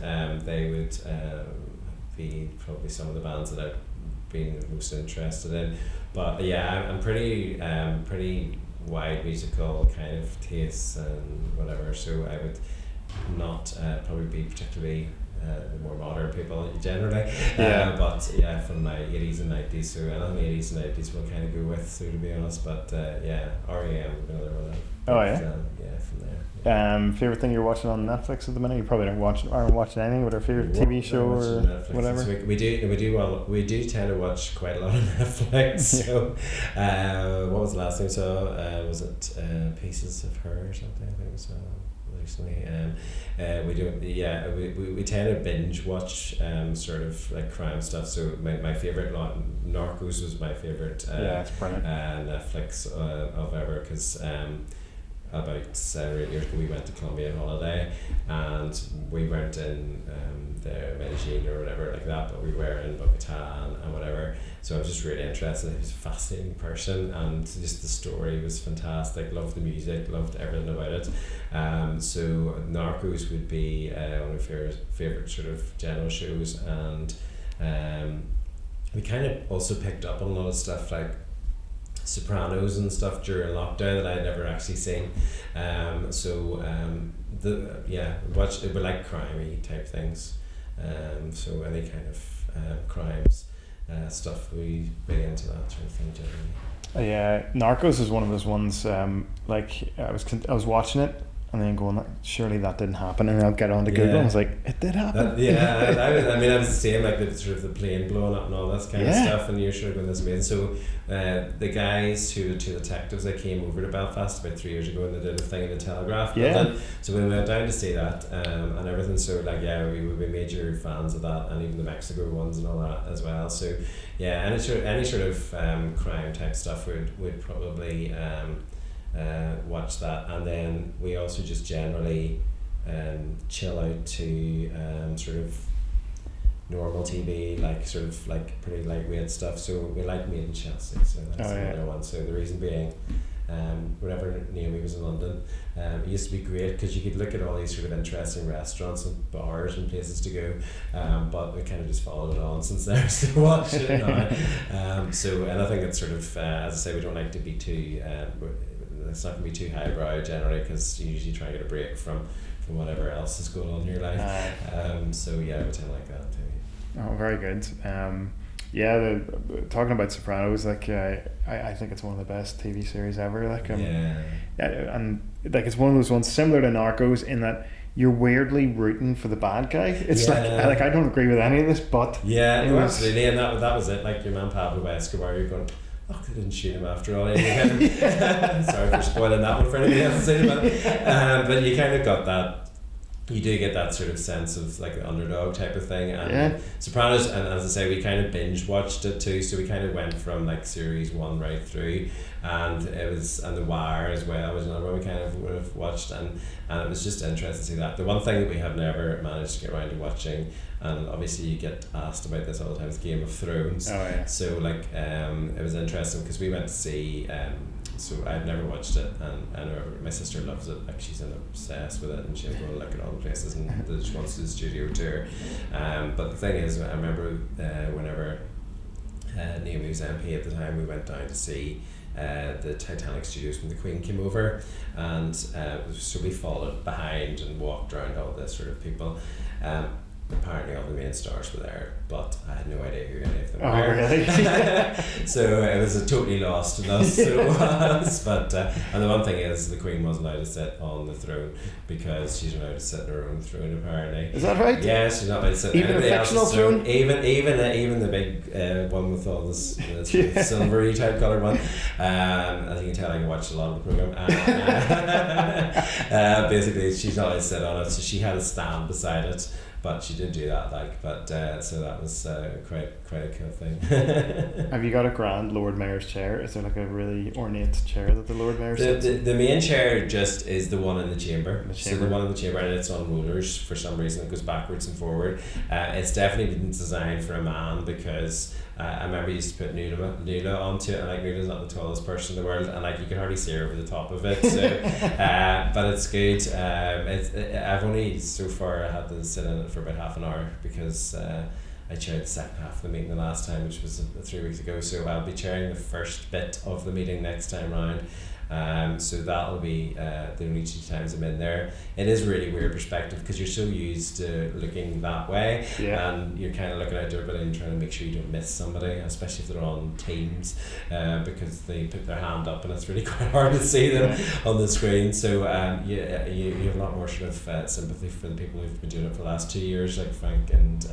be probably some of the bands that I've been most interested in. But yeah, I'm pretty wide musical kind of tastes and whatever. So I would not probably be particularly the more modern people generally. But yeah, from my 80s and 90s. So anything 80s and 90s we'll kind of go with. So to be honest, but R.E.M. would be another one. From there. Yeah.
Favorite thing you're watching on Netflix at the minute? You probably aren't watching anything. What our favorite TV show or whatever?
We do tend to watch quite a lot on Netflix. So, what was the last thing we saw? Was it Pieces of Her or something? I think it was. recently. We don't. Yeah, we tend to binge watch sort of like crime stuff. So my favorite Narcos was my favorite.
It's brilliant.
Netflix of ever, because about 7 or 8 years ago we went to Colombia on holiday, and we weren't in the Medellin or whatever like that, but we were in Bogota and whatever. So I was just really interested. He was a fascinating person, and just the story was fantastic. Loved the music, loved everything about it. So Narcos would be one of my favorite sort of general shows, and we kind of also picked up on a lot of stuff like Sopranos and stuff during lockdown that I'd never actually seen. We like crimey type things. So any kind of crimes stuff, we be into that sort of thing generally.
Yeah, Narcos is one of those ones. Like I was watching it and then going, surely that didn't happen, and I'll get on to Google and I was like, it did happen.
I was the same, like the sort of the plane blowing up and all that kind of stuff, and you're sort of going, this amazing. So the guys the two detectives, they came over to Belfast about 3 years ago, and they did a thing in the Telegraph building. So we went down to see that and everything. So like we would be major fans of that, and even the Mexico ones and all that as well. So yeah, any sort of crime type stuff would probably watch that. And then we also just generally chill out to sort of normal TV, like sort of like pretty lightweight stuff. So we like Made in Chelsea, so that's another one. So the reason being, whenever Naomi was in London, it used to be great because you could look at all these sort of interesting restaurants and bars and places to go, but we kind of just followed it on since there to watch it now. So anything that's sort of, as I say, we don't like to be too, it's not going to be too highbrow generally, because you usually try and get a break from whatever else is going on in your life. So yeah, I would tend to like that too.
Oh, very good. Talking about Sopranos, like I think it's one of the best TV series ever. Like and like it's one of those ones similar to Narcos in that you're weirdly rooting for the bad guy. It's like I don't agree with any of this, but
absolutely, and that was it. Like your man Pablo Escobar, you're going, oh, they didn't shoot him after all. Sorry for spoiling that one for anybody else to say, but you kind of got that. You do get that sort of sense of like the underdog type of thing, and Sopranos, and as I say, we kind of binge watched it too, so we kind of went from like series 1 right through, and The Wire as well was another one we kind of would have watched, and it was just interesting to see that. The one thing that we have never managed to get around to watching, and obviously you get asked about this all the time, is Game of Thrones. So like it was interesting because we went to see so I've never watched it, and my sister loves it. Like she's obsessed with it, and she'll go look at all the places, and she wants to do the studio tour. But the thing is, I remember whenever Naomi was MP at the time, we went down to see the Titanic studios when the Queen came over, and so we followed behind and walked around all this sort of people. Apparently all the main stars were there, but I had no idea who any of them were.
Really?
So it was a totally lost to us. So it was. But and the one thing is, the Queen wasn't allowed to sit on the throne because she's allowed to sit in her own throne. Apparently.
Is that right?
Yeah, she's not allowed to sit.
Even a fictional throne.
Even the big one with all this silvery type colored one. As you can tell, I watched a lot of the program. Basically, she's not allowed to sit on it, so she had a stand beside it. But she did do that, so that was quite a cool thing.
Have you got a grand Lord Mayor's chair? Is there like a really ornate chair that the Lord Mayor sits in?
The main chair just is the one in the chamber. So the one in the chamber, and it's on rollers for some reason. It goes backwards and forward. It's definitely been designed for a man because I remember you used to put Nuala onto it, and like Nuala's not the tallest person in the world, and like you can hardly see her over the top of it. So, but it's good. I've only so far had to sit in it for about half an hour because I chaired the second half of the meeting the last time, which was 3 weeks ago. So I'll be chairing the first bit of the meeting next time round. So that'll be the only 2 times I'm in there. It is a really weird perspective because you're so used to looking that way, and you're kind of looking out to everybody and trying to make sure you don't miss somebody, especially if they're on Teams, because they put their hand up and it's really quite hard to see them on the screen. So you have a lot more sort of sympathy for the people who've been doing it for the last 2 years, like Frank and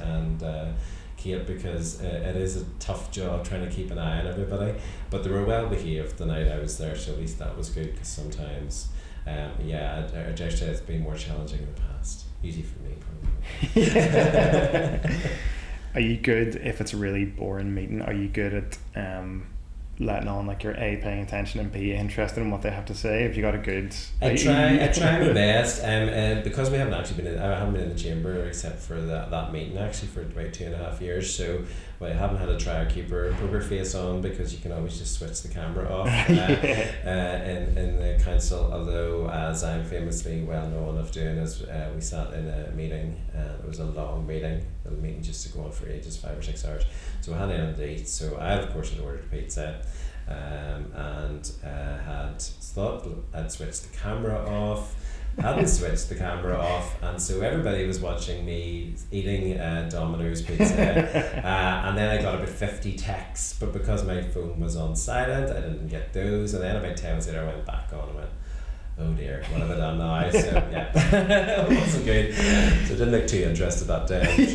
Kate, because it is a tough job trying to keep an eye on everybody, but they were well behaved the night I was there, so at least that was good, because sometimes yeah, I dare say it's been more challenging in the past. Easy for me, probably.
Are you good if it's a really boring meeting? Are you good at letting on like you're A, paying attention, and B, interested in what they have to say? Have you got a good...
I try my best, because we haven't actually I haven't been in the chamber except for that meeting actually for about 2.5 years, so I haven't had to try to keep our poker face on, because you can always just switch the camera off in the council, although as I'm famously well known of doing is we sat in a meeting, it was a long meeting, the meeting just to go on for ages, 5 or 6 hours, so we had anything to eat, so I of course had ordered pizza, and had thought I'd switched the camera off, hadn't switched the camera off, and so everybody was watching me eating Domino's pizza, and then I got about 50 texts, but because my phone was on silent I didn't get those, and then about 10 minutes later I went back on and went, oh dear, what have I done now? So yeah, it wasn't good, so I didn't look too interested that day, I'm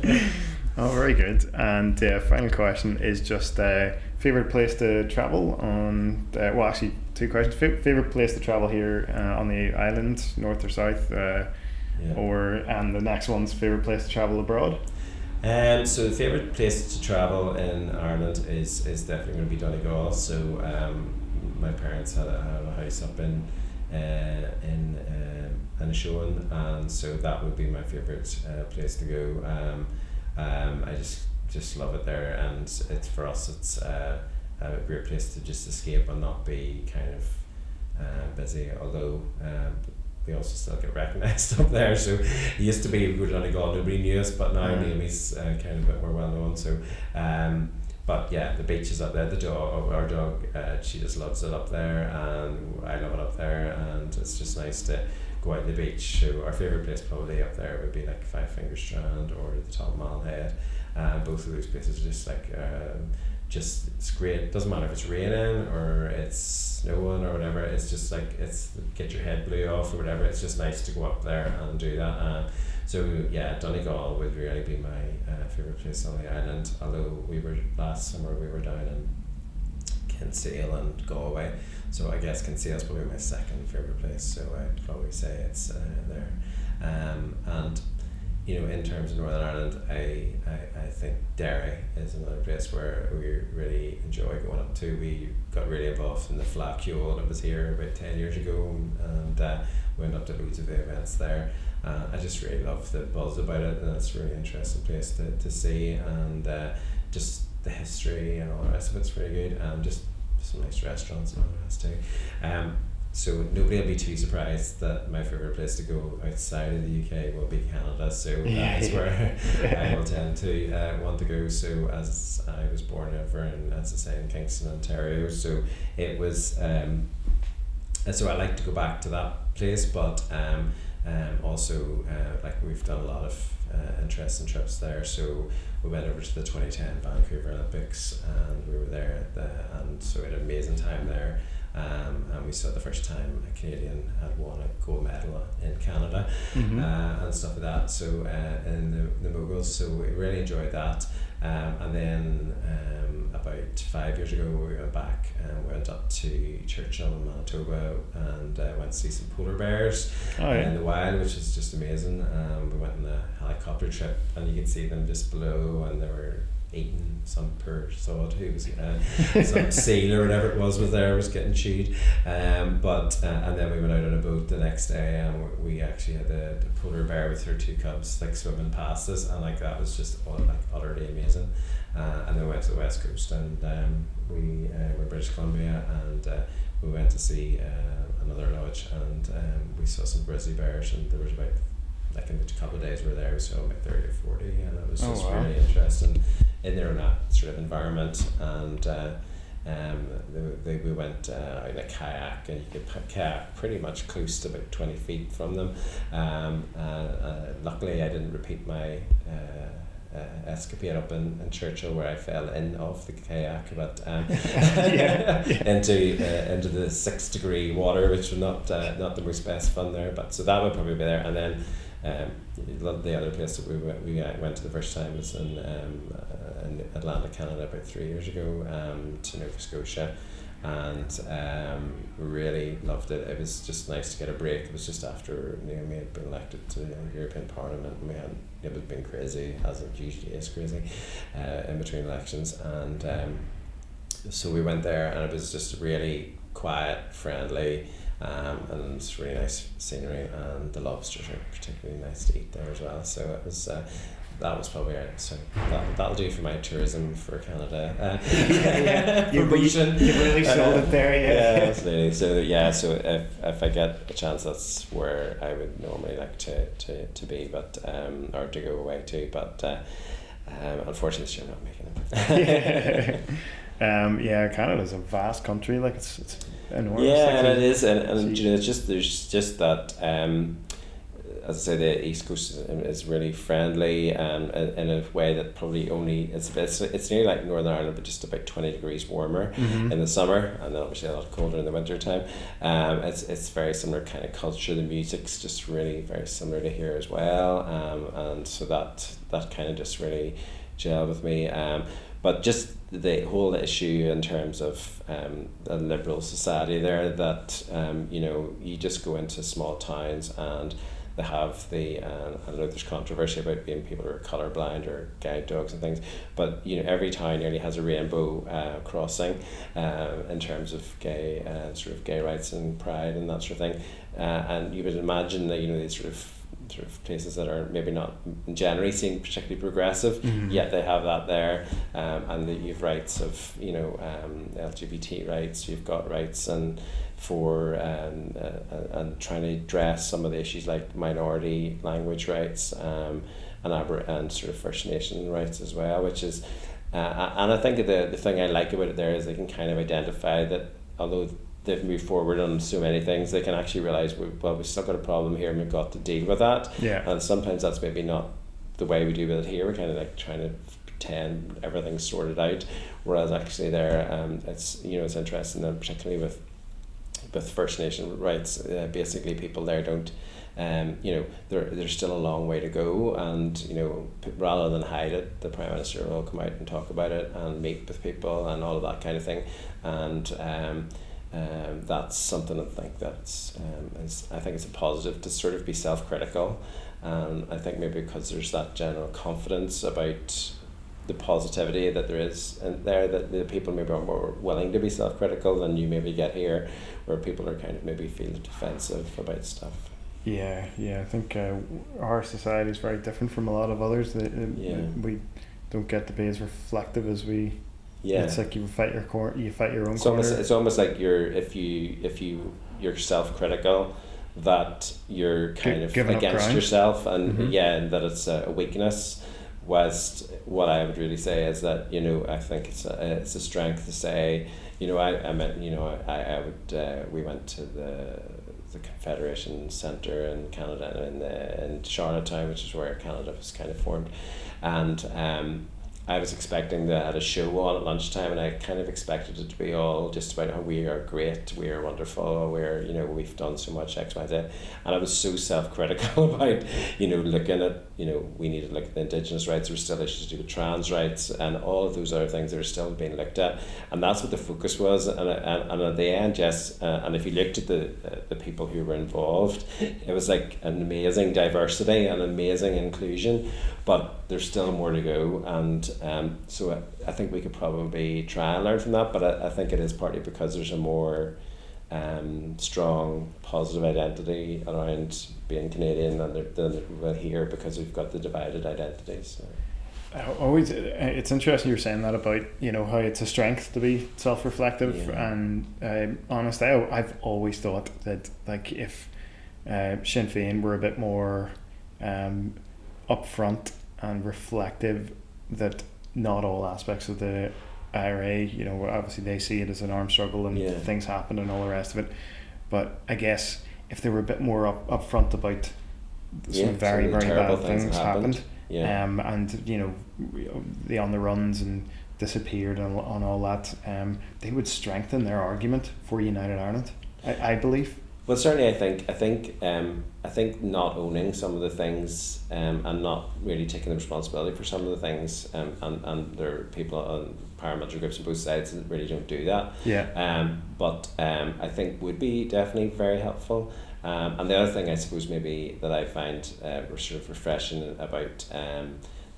sure.
Oh, very good. And final question is just favourite place to travel on... well, actually, 2 questions. Favourite place to travel here on the island, north or south? And the next one's favourite place to travel abroad?
So the favourite place to travel in Ireland is definitely going to be Donegal. So my parents had a house up in Inishowen, and so that would be my favourite place to go. I just love it there, and it's for us it's a great place to just escape and not be kind of busy, although we also still get recognised up there, so it used to be we were Donegal, nobody knew us, but now Naomi's kind of a bit more well known, so but yeah, the beach is up there, our dog, she just loves it up there, and I love it up there, and it's just nice to go out to the beach. So our favourite place probably up there would be like Five Finger Strand or the top of Malhead. Both of those places are just like just it's great. It doesn't matter if it's raining or it's snowing or whatever, it's just like it's get your head blew off or whatever, it's just nice to go up there and do that. So yeah, Donegal would really be my favourite place on the island, although last summer we were down in Kinsale and Galway, so I guess Kinsale is probably my second favourite place, so I'd probably say it's there. And you know, in terms of Northern Ireland, I think Derry is another place where we really enjoy going up to. We got really involved in the Flat Cule when it was here about 10 years ago, and went up to loads of the events there. I just really love the buzz about it, and it's a really interesting place to see, and just the history and all the rest of it's really good, and just some nice restaurants and all the rest too. So nobody will be too surprised that my favourite place to go outside of the UK will be Canada, so that's where I will tend to want to go. So as I was born over in, as I say, in Kingston, Ontario, so it was so I like to go back to that place, but also like we've done a lot of interesting trips there. So we went over to the 2010 Vancouver Olympics, and we were there and so we had an amazing time there. And we saw the first time a Canadian had won a gold medal in Canada, and stuff like that. So in the moguls, so we really enjoyed that. And then about 5 years ago, we went back and went up to Churchill in Manitoba and went to see some polar bears in the wild, which is just amazing. We went on a helicopter trip, and you could see them just below, and they were eating some poor sod who was some seal or whatever it was there was getting chewed, but and then we went out on a boat the next day, and we actually had the polar bear with her 2 cubs like swimming past us, and like that was just utterly amazing. And then we went to the west coast, and we were in British Columbia, and we went to see another lodge, and we saw some grizzly bears, and there was about, like in a couple of days we were there, we saw like 30 or 40, and it was just really interesting in their own sort of environment. And we went in a kayak, and you could kayak pretty much close to about 20 feet from them. Luckily I didn't repeat my escapade up in Churchill where I fell in off the kayak, but into the 6-degree water, which was not the most best fun there. But so that would probably be there. And then the other place that we went to the first time was in Atlantic Canada about 3 years ago, to Nova Scotia, and really loved it. It was just nice to get a break. It was just after we had been elected to the European Parliament, and it had been crazy, as it usually is crazy, in between elections, and so we went there, and it was just really quiet, friendly, and it's really nice scenery, and the lobsters are particularly nice to eat there as well. So it was. That was probably it. So that'll do for my tourism for Canada.
You've really sold it there,
yeah. Absolutely. So if I get a chance, that's where I would normally like to be, but or to go away to. But unfortunately, this year I'm not making it.
Canada's a vast country. Like it's enormous.
Yeah,
like,
and it is, and you know, there's just that. As I say, the East Coast is really friendly, in a way that probably only it's nearly like Northern Ireland, but just about 20 degrees warmer in the summer, and then obviously a lot colder in the winter time. It's very similar kind of culture. The music's just really very similar to here as well, and so that kind of just really gelled with me. But just the whole issue in terms of a liberal society there, that you know, you just go into small towns and they have I know there's controversy about being people who are colourblind or guide dogs and things, but you know, every town nearly has a rainbow crossing in terms of gay rights and pride and that sort of thing, and you would imagine that, you know, these sort of places that are maybe not generally seen particularly progressive, yet they have that there, and that you've rights of, you know, LGBT rights, you've got rights and for and trying to address some of the issues like minority language rights, and sort of First Nation rights as well, which is and I think the thing I like about it there is they can kind of identify that although they've moved forward on so many things, they can actually realise, we've still got a problem here and we've got to deal with that.
Yeah.
And sometimes that's maybe not the way we do it here. We're kind of like trying to pretend everything's sorted out, whereas actually there, it's, you know, it's interesting that particularly with First Nation rights, basically people there don't, you know, there's still a long way to go, and you know, rather than hide it, the Prime Minister will come out and talk about it and meet with people and all of that kind of thing, and that's something I think I think it's a positive to sort of be self-critical, and I think maybe because there's that general confidence about the positivity that there is in there, that the people maybe are more willing to be self-critical than you maybe get here, where people are kind of maybe feel defensive about stuff.
Yeah, I think our society is very different from a lot of others. We don't get to be as reflective as we. Yeah, it's like you fight your own corner.
It's almost like you're self-critical, that you're kind of against yourself, and and that it's a weakness. Whilst what I would really say is that, you know, I think it's a strength to say, you know, I would we went to the Confederation Centre in Canada in Charlottetown, which is where Canada was kind of formed, and I was expecting they had a show on at lunchtime, and I kind of expected it to be all just about how we are great, we are wonderful, you know, we've done so much X, Y, Z, and I was so self-critical about, you know, looking at, you know, we needed to look at the Indigenous rights, there were still issues to do with trans rights, and all of those other things that are still being looked at, and that's what the focus was, and at the end, yes, and if you looked at the people who were involved, it was like an amazing diversity and amazing inclusion, but there's still more to go, and so I think we could probably try and learn from that, but I think it is partly because there's a more strong positive identity around being Canadian than here, because we've got the divided identities. So.
It's interesting you're saying that about, you know, how it's a strength to be self-reflective, and honestly, I've always thought that, like, if Sinn Féin were a bit more upfront and reflective, that not all aspects of the IRA, you know, obviously they see it as an armed struggle and things happen and all the rest of it, but I guess if they were a bit more upfront about some very bad things happened, and you know, the on the runs and disappeared and on all that, they would strengthen their argument for United Ireland, I believe.
Well, certainly, I think not owning some of the things, and not really taking the responsibility for some of the things, and there are people on paramilitary groups on both sides that really don't do that.
Yeah.
But I think would be definitely very helpful. And the other thing I suppose maybe that I find sort of refreshing about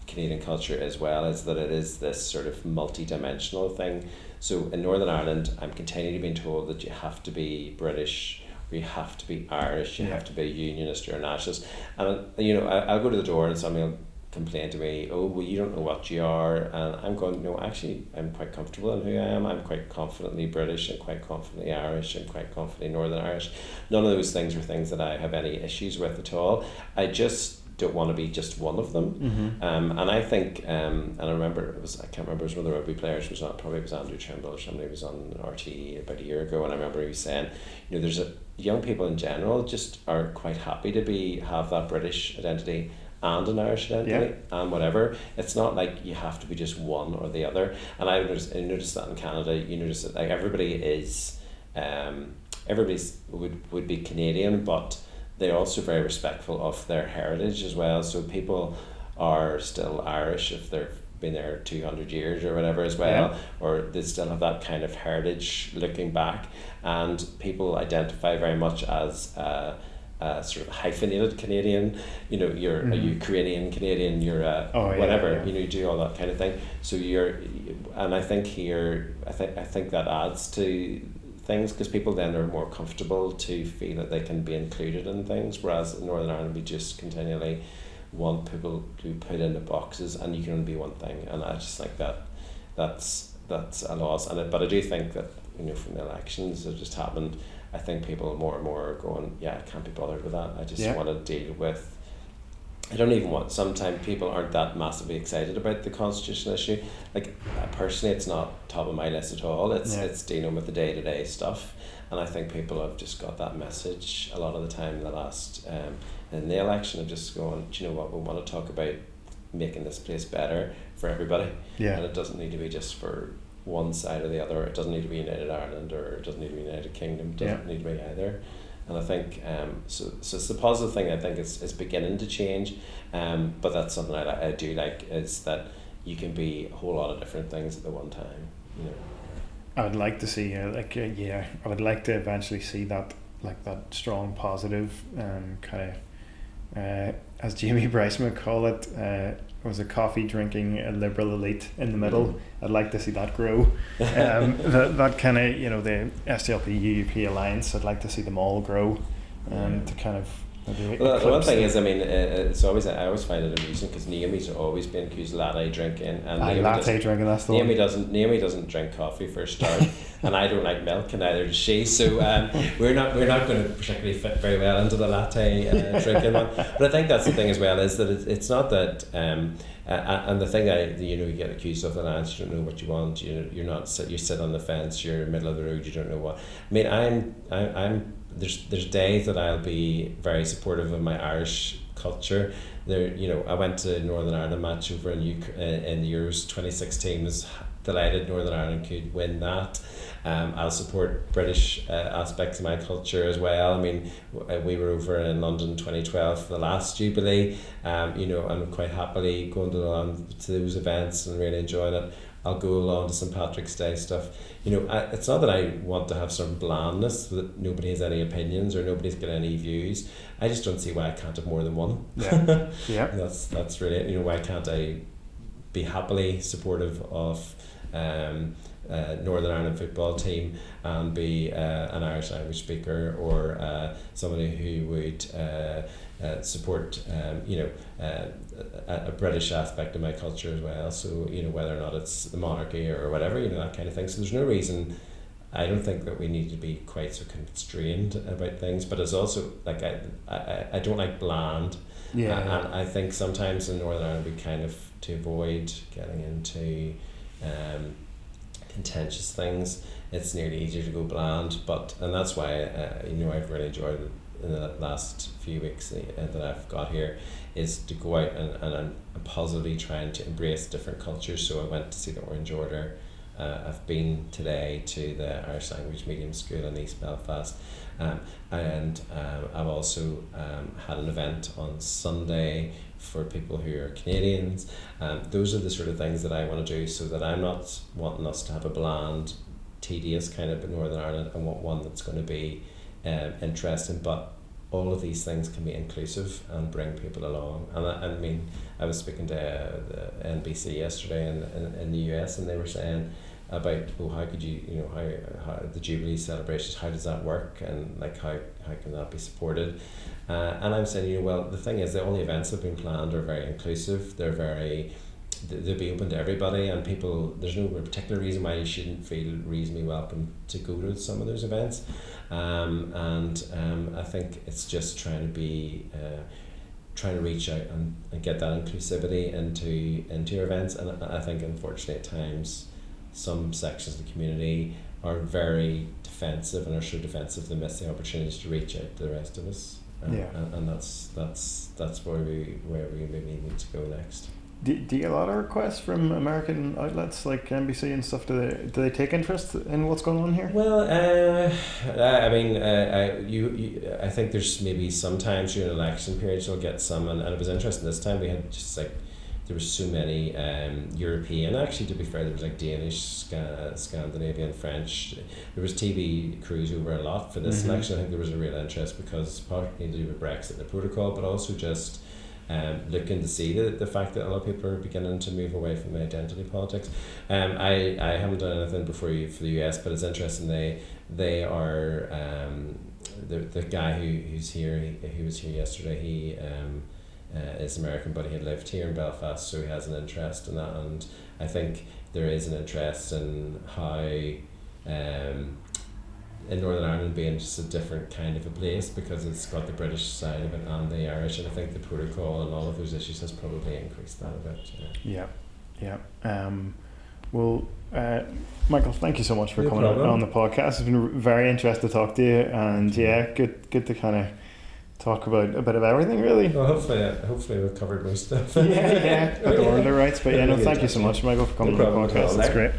Canadian culture as well is that it is this sort of multi-dimensional thing. So in Northern Ireland, I'm continually being told that you have to be British, or you have to be Irish, you have to be a unionist or a nationalist. And I'll go to the door and somebody will complain to me, oh, well, you don't know what you are. And I'm going, no, actually, I'm quite comfortable in who I am. I'm quite confidently British and quite confidently Irish and quite confidently Northern Irish. None of those things are things that I have any issues with at all. I just don't want to be just one of them.
Mm-hmm.
And I think, and I remember, I can't remember, it was one of the rugby players, probably it was Andrew Trimble or somebody, was on RTE about a year ago, and I remember he was saying, there's young people in general just are quite happy to have that British identity and an Irish identity, and whatever. It's not like you have to be just one or the other. And I noticed that in Canada. You notice that like everybody's would be Canadian, but they're also very respectful of their heritage as well. So people are still Irish if they've been there 200 years or whatever as well, or they still have that kind of heritage looking back. And people identify very much as sort of hyphenated Canadian. You're a Ukrainian Canadian, you're whatever. You do all that kind of thing. So and I think here, I think that adds to things, because people then are more comfortable to feel that they can be included in things, whereas in Northern Ireland we just continually want people to put into boxes and you can only be one thing, and I just think that's a loss. But I do think that from the elections that just happened, I think people more and more are going, I can't be bothered with that. I just want to deal with. I don't even want. Sometimes people aren't that massively excited about the constitutional issue. Like personally, it's not top of my list at all. It's dealing with the day-to-day stuff, and I think people have just got that message a lot of the time in the last in the election of just going, do you know what, we want to talk about making this place better for everybody, and it doesn't need to be just for one side or the other. It doesn't need to be United Ireland, or it doesn't need to be United Kingdom. It doesn't need to be either. And I think so it's the positive thing. I think it's beginning to change, but that's something I do like, is that you can be a whole lot of different things at the one time.
I would like to see I would like to eventually see that, like, that strong positive kind of as Jamie Bryce would call it, was a coffee drinking a liberal elite in the middle. I'd like to see that grow. That kind of, the SDLP UUP alliance, I'd like to see them all grow, to kind of
Well, the one thing is, I mean, it's always, I always find it amusing because Naomi's always been accused of latte drinking, and
latte drinking. That's the
Naomi doesn't drink coffee for a start, and I don't like milk, and neither does she. So we're not going to particularly fit very well into the latte drinking one. But I think that's the thing as well, is that it's not that. And the thing that you get accused of, that you don't know what you want. You're not. You sit on the fence. You're in the middle of the road. You don't know what. I mean, I'm. There's days that I'll be very supportive of my Irish culture. There, I went to Northern Ireland match over in the Euros 2016. Was delighted Northern Ireland could win that. I'll support British aspects of my culture as well. I mean, we were over in London 2012 for the last Jubilee. I'm quite happily going to those events and really enjoying it. I'll go along to St. Patrick's Day stuff. It's not that I want to have some blandness, that nobody has any opinions or nobody's got any views. I just don't see why I can't have more than one.
Yeah.
That's really it. Why can't I be happily supportive of Northern Ireland football team and be an Irish language speaker, or somebody who would support a British aspect of my culture as well. So whether or not it's the monarchy or whatever, that kind of thing. So there's no reason. I don't think that we need to be quite so constrained about things, but it's also like I don't like bland. And I think sometimes in Northern Ireland we kind of, to avoid getting into contentious things, it's nearly easier to go bland. And that's why I've really enjoyed it in the last few weeks that I've got here, is to go out and I'm positively trying to embrace different cultures. So I went to see the Orange Order I've been today to the Irish Language Medium School in East Belfast, and I've also had an event on Sunday for people who are Canadians. Those are the sort of things that I want to do, so that I'm not wanting us to have a bland, tedious kind of Northern Ireland. I want one that's going to be interesting, but all of these things can be inclusive and bring people along. And I mean, I was speaking to the NBC yesterday in the US, and they were saying about, how could you, how the Jubilee celebrations, how does that work, and like how can that be supported? And I'm saying, well, the thing is, all the events that have been planned are very inclusive. They'll be open to everybody, and people, there's no particular reason why you shouldn't feel reasonably welcome to go to some of those events. I think it's just trying to reach out and get that inclusivity into your events. And I think, unfortunately, at times some sections of the community are very defensive, and are so defensive they miss the opportunities to reach out to the rest of us. And that's where we maybe need to go next.
Do you get a lot of requests from American outlets like NBC and stuff? Do they take interest in what's going on here?
Well, I mean, I think there's maybe sometimes during election periods you'll get some, and it was interesting this time. We had just like, there was so many European, actually, to be fair, there was like Danish, Scandinavian, French. There was TV crews over a lot for this election. I think there was a real interest because partly to do with Brexit and the protocol, but also just looking to see the fact that a lot of people are beginning to move away from identity politics. I haven't done anything before for the US, but it's interesting. They are the guy who was here yesterday. He is American, but he had lived here in Belfast, so he has an interest in that. And I think there is an interest in how in Northern Ireland being just a different kind of a place, because it's got the British side of it and the Irish, and I think the protocol and all of those issues has probably increased that a bit.
Well, Michael, thank you so much for coming on the podcast. It's been very interesting to talk to you, and good to kind of talk about a bit of everything, really.
Well, hopefully we've covered most stuff.
Got the order rights, but thank you so much, Michael, for coming on the podcast. It's great.